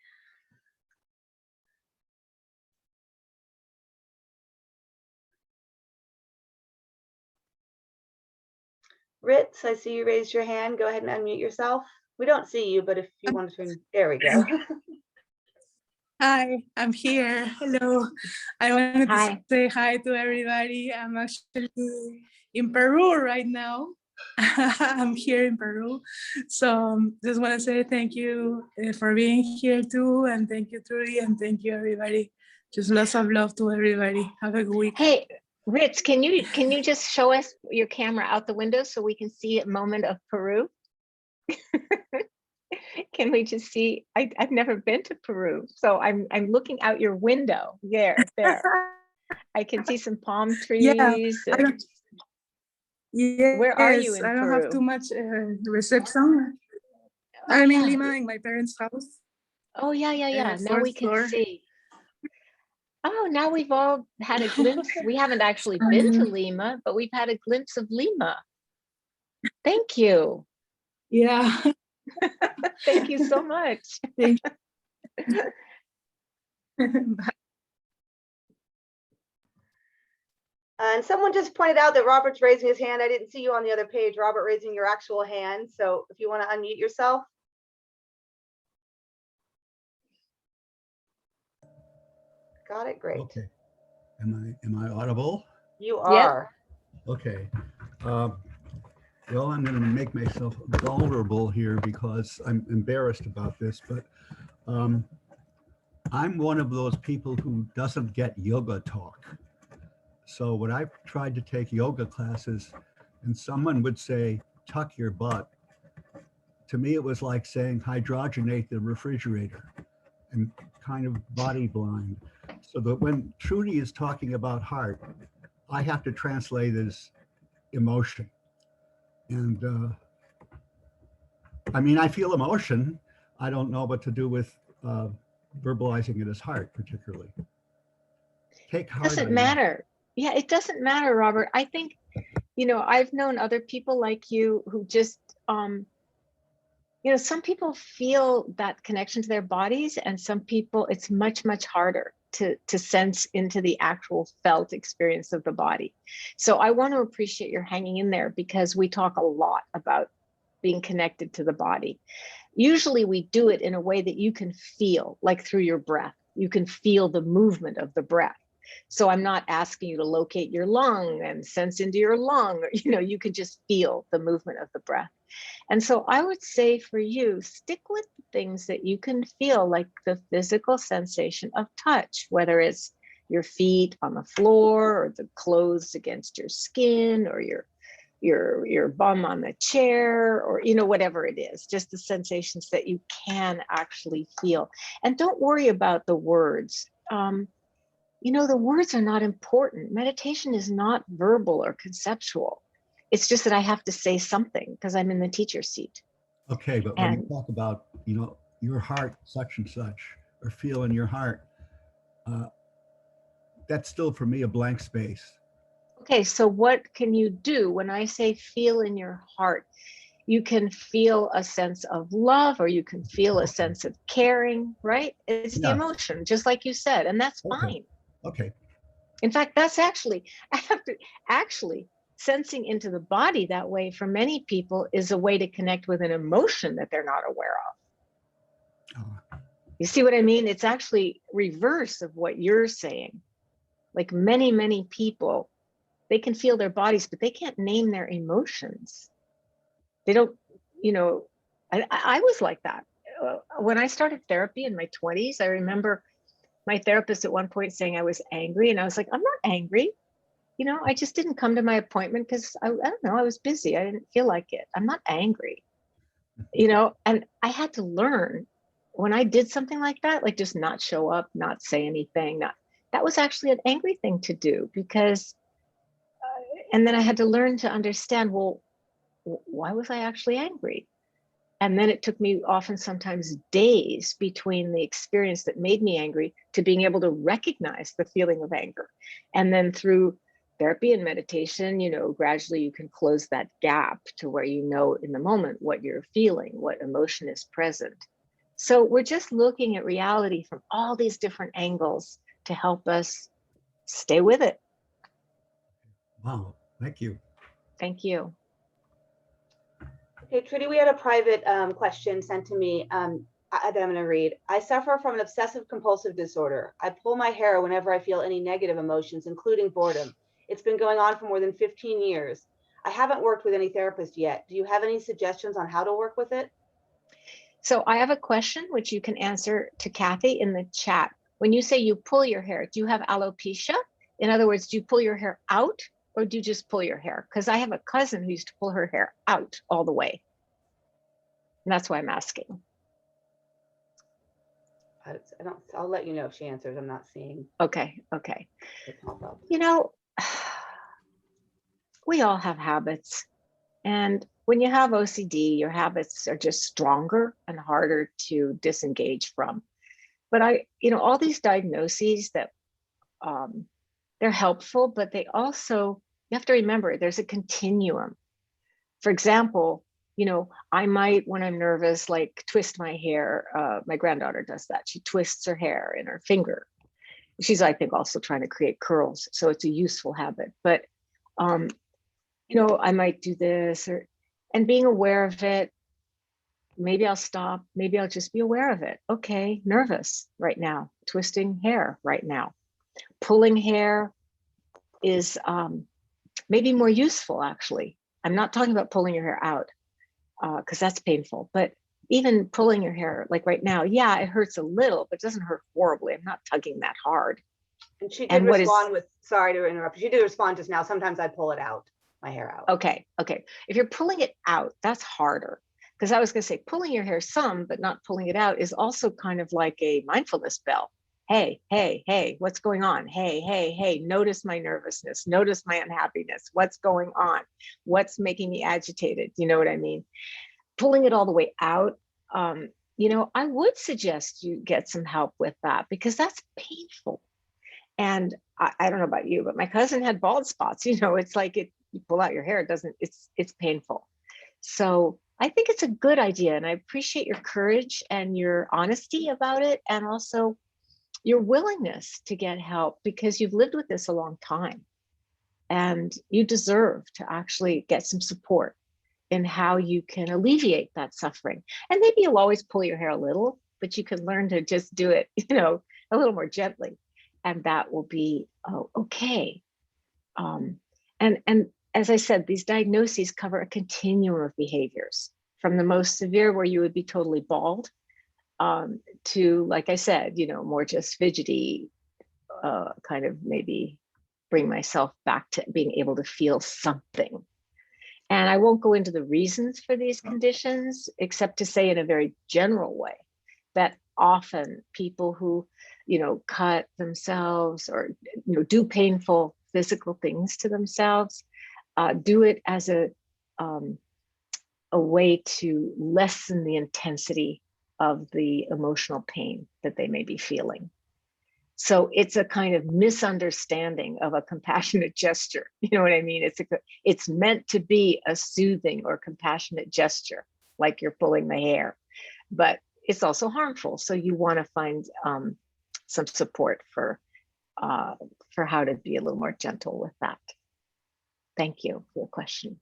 Ritz, I see you raised your hand. Go ahead and unmute yourself. We don't see you, but if you wanted to, there we go. Hi, I'm here. Hello. I wanted to Hi. say hi to everybody. I'm actually in Peru right now. I'm here in Peru. So just want to say thank you for being here too. And thank you, Trudy. And thank you, everybody. Just lots of love to everybody. Have a good week. Hey, Ritz, can you just show us your camera out the window so we can see a moment of Peru? Can we just see? I've never been to Peru, so I'm looking out your window. There. I can see some palm Yeah, trees. I don't, Where are you yes, in I don't have Peru? too much reception. Oh, I'm in yeah. Lima in my parents' house. Oh, yeah. Now we Fourth can floor. see. Oh, now we've all had a glimpse. We haven't actually been to Lima, but we've had a glimpse of Lima. Thank you. Yeah. Thank you so much. Thank you. And someone just pointed out that Robert's raising his hand. I didn't see you on the other page, Robert, raising your actual hand. So if you want to unmute yourself. Got it, great. Okay. Am I audible? You Yep. are. Okay. Well, I'm going to make myself vulnerable here because I'm embarrassed about this, but I'm one of those people who doesn't get yoga talk. So when I've tried to take yoga classes and someone would say, tuck your butt, to me, it was like saying hydrogenate the refrigerator and kind of body blind. So that when Trudy is talking about heart, I have to translate as emotion. And I mean, I feel emotion. I don't know what to do with verbalizing it as heart, particularly. Take heart. Doesn't matter. Yeah, it doesn't matter, Robert. I think, I've known other people like you who just, some people feel that connection to their bodies, and some people it's much, much harder to sense into the actual felt experience of the body. So I want to appreciate your hanging in there, because we talk a lot about being connected to the body. Usually we do it in a way that you can feel, like through your breath. You can feel the movement of the breath. So I'm not asking you to locate your lung and sense into your lung, or, you can just feel the movement of the breath. And so I would say for you, stick with the things that you can feel, like the physical sensation of touch, whether it's your feet on the floor or the clothes against your skin, or your bum on the chair, or whatever it is, just the sensations that you can actually feel. And don't worry about the words. The words are not important. Meditation is not verbal or conceptual. It's just that I have to say something because I'm in the teacher seat. Okay, but when you talk about, your heart, such and such, or feel in your heart, that's still for me a blank space. Okay, so what can you do when I say feel in your heart? You can feel a sense of love, or you can feel a sense of caring, right? It's the emotion, just like you said, and that's fine. Okay. In fact, that's actually sensing into the body that way for many people is a way to connect with an emotion that they're not aware of. Oh. You see what I mean? It's actually reverse of what you're saying. Like many, many people, they can feel their bodies, but they can't name their emotions. They don't, I was like that. When I started therapy in my 20s, I remember my therapist at one point saying I was angry, and I was like, I'm not angry. I just didn't come to my appointment because I don't know, I was busy. I didn't feel like it. I'm not angry, and I had to learn when I did something like that, like just not show up, not say anything, that was actually an angry thing to do, because, and then I had to learn to understand, well, why was I actually angry? And then it took me often sometimes days between the experience that made me angry to being able to recognize the feeling of anger. And then through therapy and meditation, gradually you can close that gap to where you know in the moment what you're feeling, what emotion is present. So we're just looking at reality from all these different angles to help us stay with it. Wow, thank you. Thank you. Okay, Trudy, we had a private question sent to me that I'm going to read. I suffer from an obsessive compulsive disorder. I pull my hair whenever I feel any negative emotions, including boredom. It's been going on for more than 15 years. I haven't worked with any therapist yet. Do you have any suggestions on how to work with it? So I have a question which you can answer to Kathy in the chat. When you say you pull your hair, do you have alopecia? In other words, do you pull your hair out or do you just pull your hair? Because I have a cousin who used to pull her hair out all the way. And that's why I'm asking. I'll let you know if she answers. I'm not seeing. Okay. We all have habits. And when you have OCD, your habits are just stronger and harder to disengage from. But all these diagnoses that they're helpful, but they also, you have to remember there's a continuum. For example, I might, when I'm nervous, like twist my hair. My granddaughter does that. She twists her hair in her finger. She's, I think, also trying to create curls. So it's a useful habit. But, I might do this and being aware of it. Maybe I'll stop. Maybe I'll just be aware of it. Okay, nervous right now, twisting hair right now. Pulling hair is maybe more useful, actually. I'm not talking about pulling your hair out because that's painful, but even pulling your hair, like right now, yeah, it hurts a little, but it doesn't hurt horribly. I'm not tugging that hard. And she did respond with, sorry to interrupt, she did respond just now. Sometimes I pull it out, my hair out. Okay. If you're pulling it out, that's harder. Because I was going to say pulling your hair some, but not pulling it out is also kind of like a mindfulness bell. Hey, what's going on? Hey, notice my nervousness, notice my unhappiness. What's going on? What's making me agitated? You know what I mean? Pulling it all the way out, I would suggest you get some help with that because that's painful. And I don't know about you, but my cousin had bald spots. It's like you pull out your hair, it's painful. So I think it's a good idea. And I appreciate your courage and your honesty about it. And also your willingness to get help because you've lived with this a long time and you deserve to actually get some support in how you can alleviate that suffering. And maybe you'll always pull your hair a little, but you can learn to just do it, a little more gently. And that will be okay. And as I said, these diagnoses cover a continuum of behaviors from the most severe where you would be totally bald to, like I said, more just fidgety, kind of maybe bring myself back to being able to feel something. And I won't go into the reasons for these conditions, except to say in a very general way that often people who, cut themselves or, do painful physical things to themselves, do it as a way to lessen the intensity of the emotional pain that they may be feeling. So it's a kind of misunderstanding of a compassionate gesture. You know what I mean? It's meant to be a soothing or compassionate gesture, like you're pulling the hair, but it's also harmful. So you want to find some support for how to be a little more gentle with that. Thank you for the question.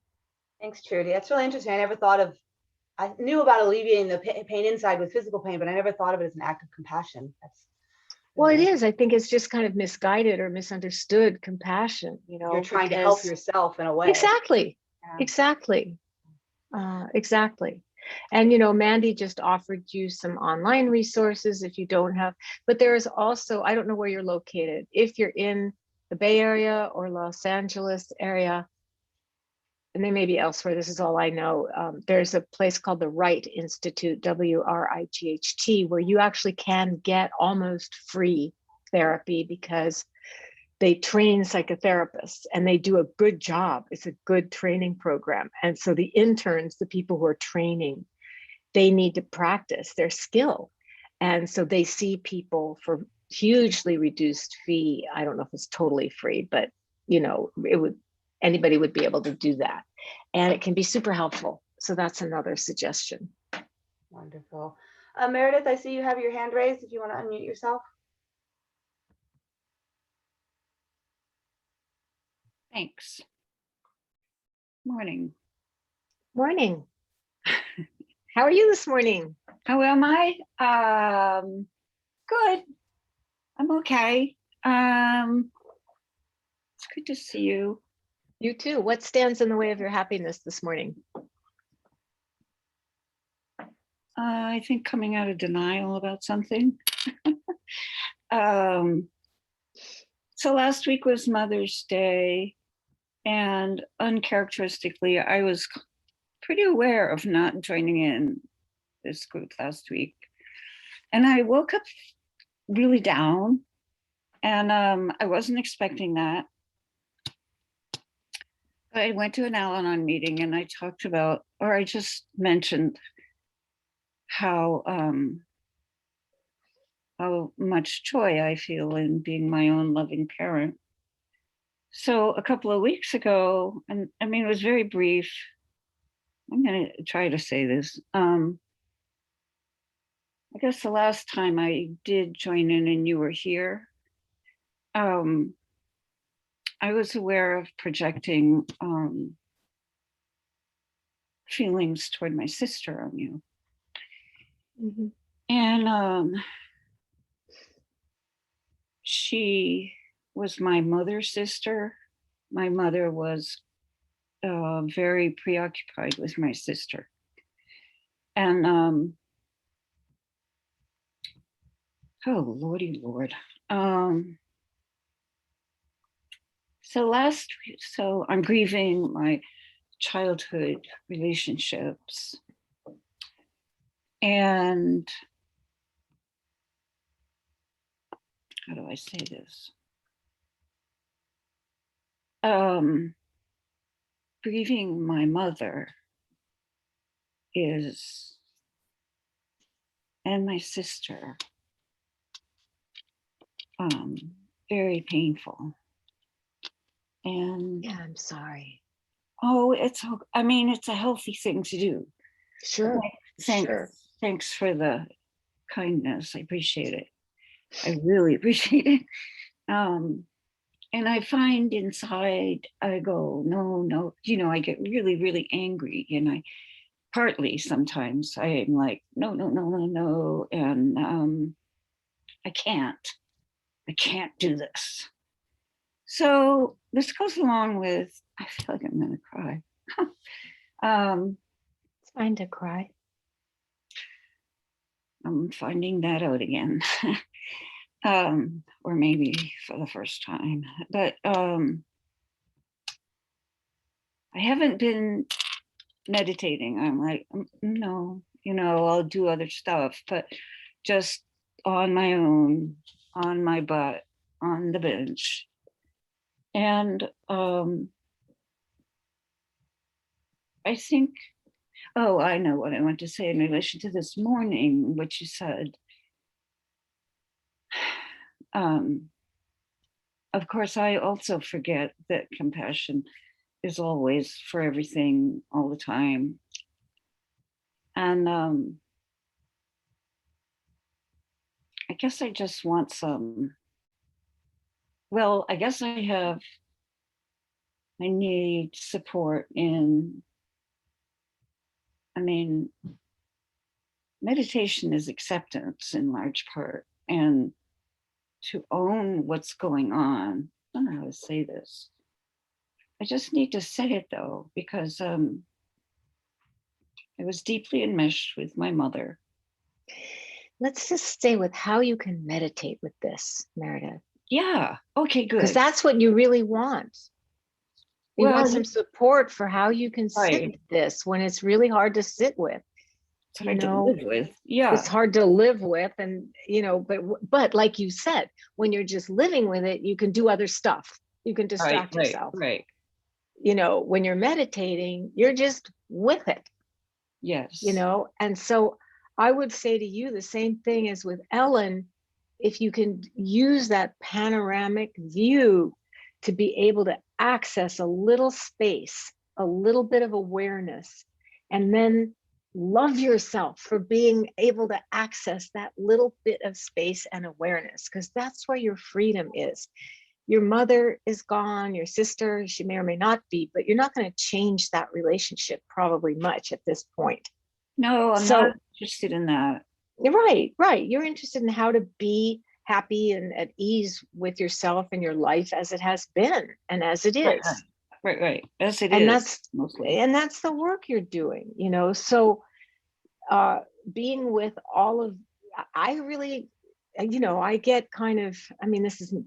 Thanks, Trudy. That's really interesting. I knew about alleviating the pain inside with physical pain, but I never thought of it as an act of compassion. Well, it is. I think it's just kind of misguided or misunderstood compassion. You're trying to help yourself in a way. Exactly. Yeah. Exactly. And, Mandy just offered you some online resources if you don't have, but there is also, I don't know where you're located. If you're in the Bay Area or Los Angeles area, and they may be elsewhere, this is all I know. There's a place called the Wright Institute, WRIGHT, where you actually can get almost free therapy because they train psychotherapists and they do a good job. It's a good training program. And so the interns, the people who are training, they need to practice their skill. And so they see people for hugely reduced fee. I don't know if it's totally free, but anybody would be able to do that. And it can be super helpful. So that's another suggestion. Wonderful. Meredith, I see you have your hand raised if you want to unmute yourself. Thanks. Morning. Morning. How are you this morning? How am I? Good. I'm okay. It's good to see you. You too. What stands in the way of your happiness this morning? I think coming out of denial about something. So last week was Mother's Day, and uncharacteristically, I was pretty aware of not joining in this group last week. And I woke up really down, and I wasn't expecting that. I went to an Al-Anon meeting and I talked about, or I just mentioned how much joy I feel in being my own loving parent. So a couple of weeks ago, and I mean, it was very brief. I'm going to try to say this. I guess the last time I did join in and you were here, I was aware of projecting feelings toward my sister on you. Mm-hmm. And she was my mother's sister. My mother was very preoccupied with my sister. And oh, Lordy Lord. So I'm grieving my childhood relationships. And how do I say this? Grieving my mother and my sister, very painful. And Yeah, I'm sorry. oh, it's a healthy thing to do. Sure. Thanks for the kindness. I appreciate it. I really appreciate it. And I find inside, I go, no, I get really, really angry. And partly sometimes I am like, no. And I can't do this. So this goes along with, I feel like I'm gonna cry. It's fine to cry. I'm finding that out again. Or maybe for the first time. But I haven't been meditating. I'm like, no, I'll do other stuff, but just on my own, on my butt, on the bench. And I think, I know what I want to say in relation to this morning, what you said. Of course, I also forget that compassion is always for everything, all the time. And I guess I just want I guess I need support in, meditation is acceptance in large part, and to own what's going on. I don't know how to say this. I just need to say it though, because I was deeply enmeshed with my mother. Let's just stay with how you can meditate with this, Meredith. Yeah, okay, good. Because that's what you really want. You Well, want some support for how you can sit right. with this when it's really hard to sit with. It's hard to live with. Yeah. It's hard to live with. And, but like you said, when you're just living with it, you can do other stuff. You can distract yourself. Right. When you're meditating, you're just with it. Yes. And so I would say to you the same thing as with Ellen, if you can use that panoramic view to be able to access a little space, a little bit of awareness, and then love yourself for being able to access that little bit of space and awareness, because that's where your freedom is. Your mother is gone, your sister, she may or may not be, but you're not going to change that relationship probably much at this point. No, I'm So- not interested in that. Right. You're interested in how to be happy and at ease with yourself and your life as it has been and as it is. Right. As it And is, that's mostly. and that's the work you're doing, you know. So being with all of, I really, you know, I get kind of, I mean, this isn't,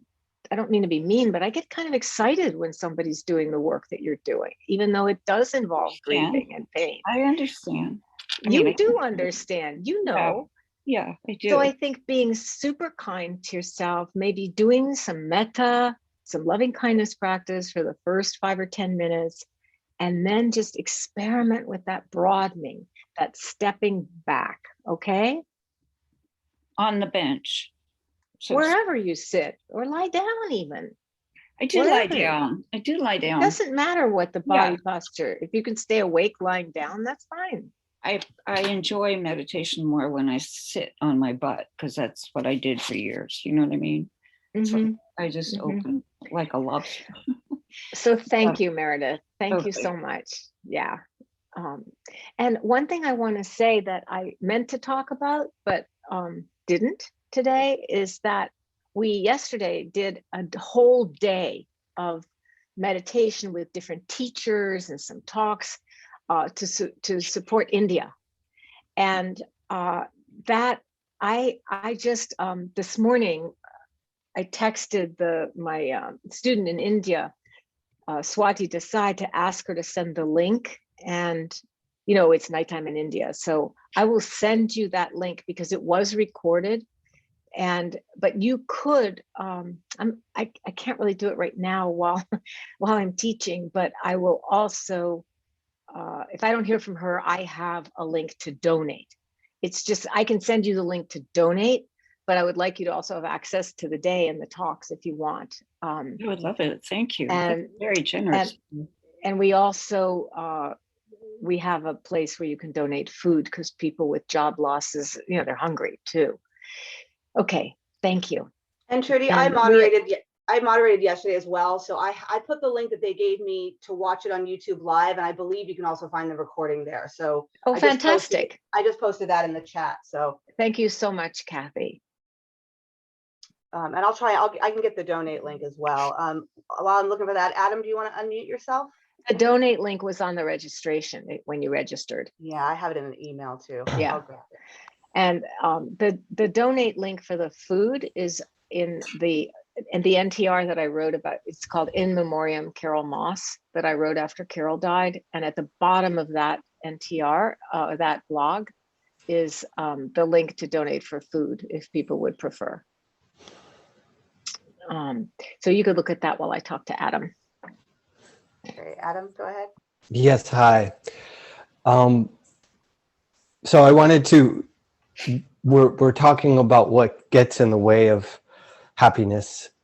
I don't mean to be mean, but I get kind of excited when somebody's doing the work that you're doing, even though it does involve grieving and pain. I understand. I You mean, I do think- understand, you know. Yeah, I do. So I think being super kind to yourself, maybe doing some metta, some loving kindness practice for the first 5 or 10 minutes, and then just experiment with that broadening, that stepping back, okay? On the bench. So Wherever you sit or lie down even. I do lie wherever. down. I do lie It down. doesn't matter what the body posture. If you can stay awake lying down, that's fine. I enjoy meditation more when I sit on my butt, because that's what I did for years. You know what I mean? So Mhm. I just Mhm. open like a lobster. So thank you, Meredith. Thank you Okay. so much. Yeah. And one thing I want to say that I meant to talk about, but didn't today, is that we yesterday did a whole day of meditation with different teachers and some talks to support India. And that I just this morning I texted my student in India, Swati Desai, to ask her to send the link. And you know, it's nighttime in India, so I will send you that link because it was recorded. But you could I can't really do it right now while I'm teaching, but I will also if I don't hear from her, I have a link to donate. It's just, I can send you the link to donate, but I would like you to also have access to the day and the talks if you want. I would love it. Thank you. And- That's very generous. And we also, we have a place where you can donate food because people with job losses, you know, they're hungry too. Okay, thank you. And Trudy, And I moderated yesterday as well. So I put the link that they gave me to watch it on YouTube live, and I believe you can also find the recording there. So Oh, I just fantastic. I just posted that in the chat. So Thank you so much, Kathy. and I can get the donate link as well. While I'm looking for that, Adam, do you want to unmute yourself? The donate link was on the registration when you registered. Yeah, I have it in an email too. Yeah. I'll grab it. And the donate link for the food is in the NTR that I wrote about. It's called In Memoriam Carol Moss, that I wrote after Carol died. And at the bottom of that NTR, that blog, is the link to donate for food if people would prefer. So you could look at that while I talk to Adam. Okay, Adam, go ahead. Yes, hi. So I wanted to, we're talking about what gets in the way of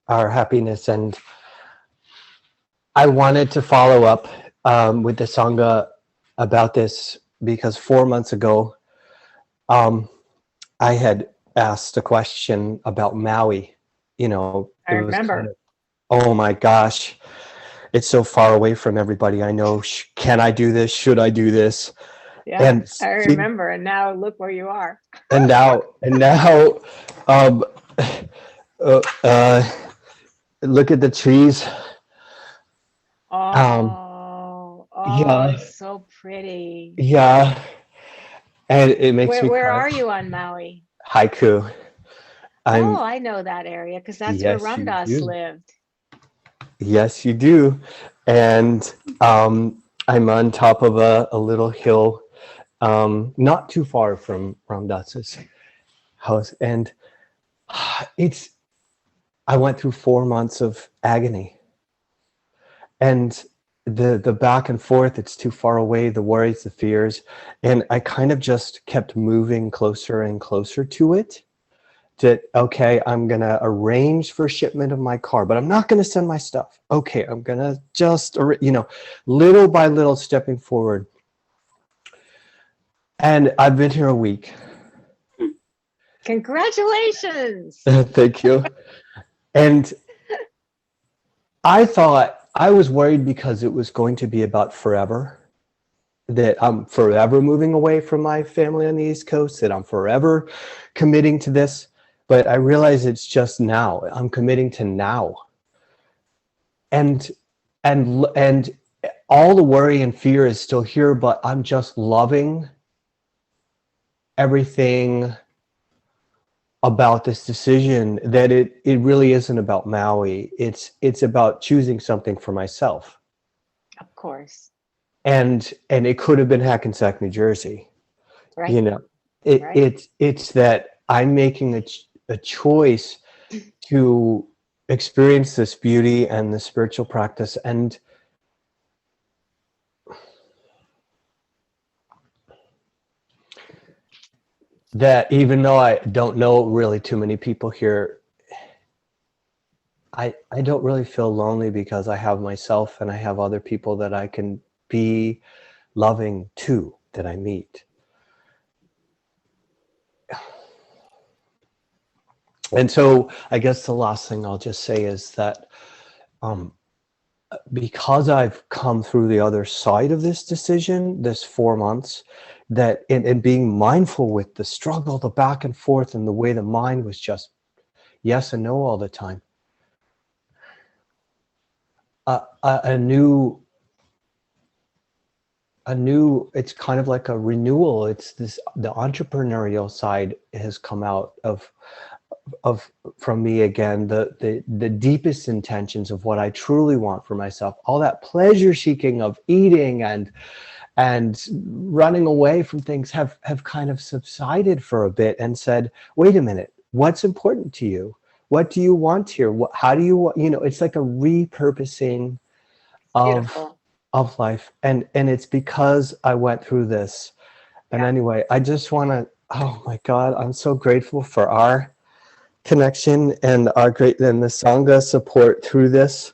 our happiness, and I wanted to follow up with the Sangha about this because 4 months ago, I had asked a question about Maui. You know, I remember. Oh my gosh, it's so far away from everybody I know. Can I do this? Should I do this? Yeah, And I remember. And now look where you are. and now, look at the trees. Oh, yeah. It's so pretty. Yeah, and it makes me Where cry. are you on Maui? Haiku. Oh, I know that area because that's Yes, where you Ramdas do. lived. Yes, you do. And I'm on top of a little hill, not too far from Ramdas's house. And I went through 4 months of agony. And the back and forth, it's too far away, the worries, the fears. And I kind of just kept moving closer and closer to it. That, okay, I'm going to arrange for shipment of my car, but I'm not going to send my stuff. Okay, I'm going to just, little by little stepping forward. And I've been here a week. Congratulations. Thank you. And I was worried because it was going to be about forever, that I'm forever moving away from my family on the East Coast, that I'm forever committing to this. But I realize it's just now. I'm committing to now. And all the worry and fear is still here, but I'm just loving everything about this decision, that it really isn't about Maui. It's about choosing something for myself. Of course. And it could have been Hackensack, New Jersey. Right. Right. It's that I'm making a choice to experience this beauty and the spiritual practice. And that even though I don't know really too many people here, I don't really feel lonely, because I have myself and I have other people that I can be loving to, that I meet. And so I guess the last thing I'll just say is that because I've come through the other side of this decision, this 4 months, that in being mindful with the struggle, the back and forth, and the way the mind was just yes and no all the time, a new, it's kind of like a renewal. It's this, the entrepreneurial side has come out of from me again, the deepest intentions of what I truly want for myself. All that pleasure seeking of eating and running away from things have kind of subsided for a bit, and said, wait a minute, what's important to you? What do you want here? How do you, it's like a repurposing Beautiful. of life. And it's because I went through this. And Yeah. anyway, I just want to, oh my God, I'm so grateful for our connection and the Sangha support through this.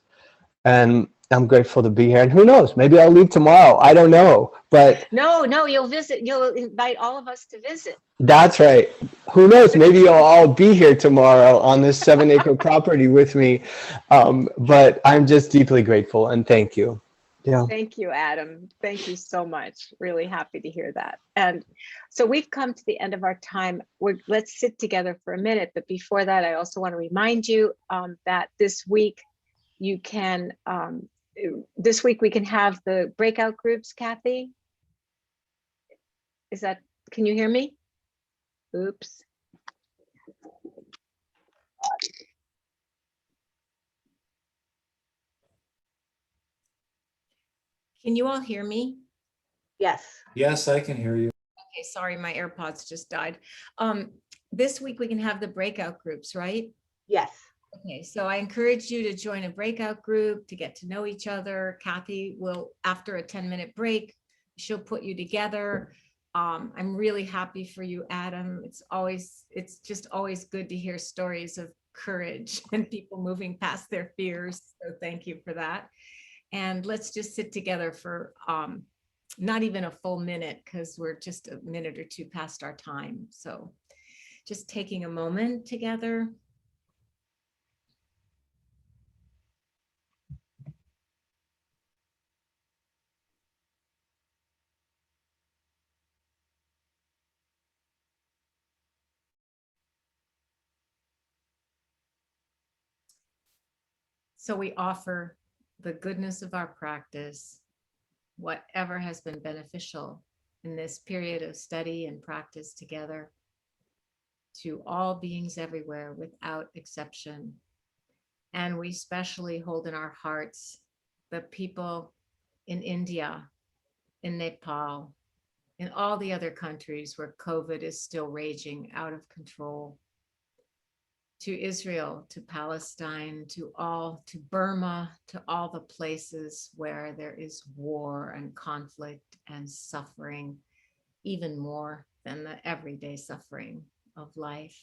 And I'm grateful to be here. And who knows, maybe I'll leave tomorrow. I don't know, but No, you'll visit. You'll invite all of us to visit. that's right. Who knows, maybe you'll all be here tomorrow on this 7-acre property with me. But I'm just deeply grateful, and thank you. Yeah. Thank you, Adam. Thank you so much. Really happy to hear that. And so we've come to the end of our time. Let's sit together for a minute. But before that, I also want to remind you that this week we can have the breakout groups. Kathy, can you hear me? Oops. Can you all hear me? Yes. Yes, I can hear you. Okay, sorry, my AirPods just died. This week we can have the breakout groups, right? Yes. Okay, so I encourage you to join a breakout group to get to know each other. Kathy will, after a 10-minute break, she'll put you together. I'm really happy for you, Adam. It's just always good to hear stories of courage and people moving past their fears. So thank you for that. And let's just sit together for not even a full minute, because we're just a minute or two past our time. So just taking a moment together. So we offer the goodness of our practice, whatever has been beneficial in this period of study and practice together, to all beings everywhere without exception. And we especially hold in our hearts the people in India, in Nepal, in all the other countries where COVID is still raging out of control, to Israel, to Palestine, to Burma, to all the places where there is war and conflict and suffering, even more than the everyday suffering of life.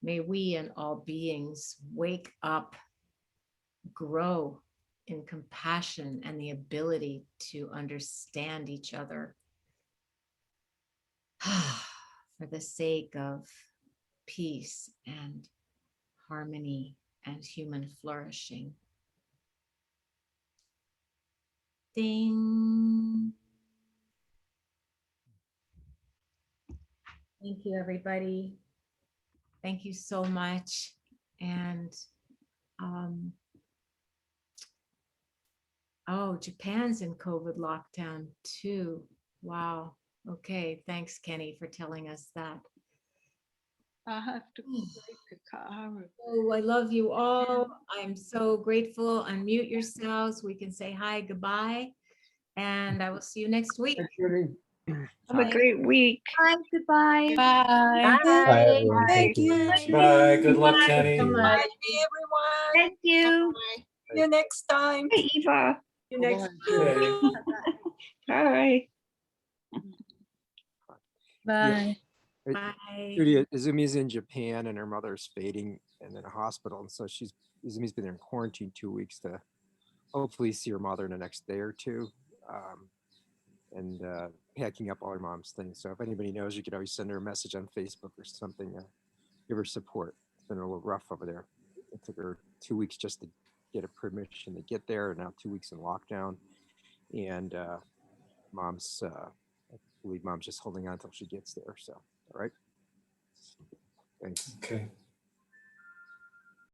May we and all beings wake up, grow in compassion and the ability to understand each other for the sake of peace and harmony and human flourishing. Ding. Thank you, everybody. Thank you so much. And oh, Japan's in COVID lockdown too. Wow. Okay. Thanks, Kenny, for telling us that. I have to break the car. Oh, I love you all. I'm so grateful. Unmute yourselves. We can say hi, goodbye, and I will see you next week. Have a great week. Bye, goodbye. Bye. Bye, everyone. Thank Thank you. you. Bye. Good luck, Bye. Kenny. Bye. everyone. Thank you. See you next time. Hey, Eva. See you next Okay. Bye. Bye. Bye. Trudy, Izumi's in Japan and her mother's fading and in a hospital. And so Izumi's been in quarantine 2 weeks to hopefully see her mother in the next day or two. And packing up all her mom's things. So if anybody knows, you could always send her a message on Facebook or something. Give her support. It's been a little rough over there. It took her 2 weeks just to get a permission to get there, and now 2 weeks in lockdown. And mom's, I believe mom's just holding on until she gets there. So, all right. Thanks. Okay.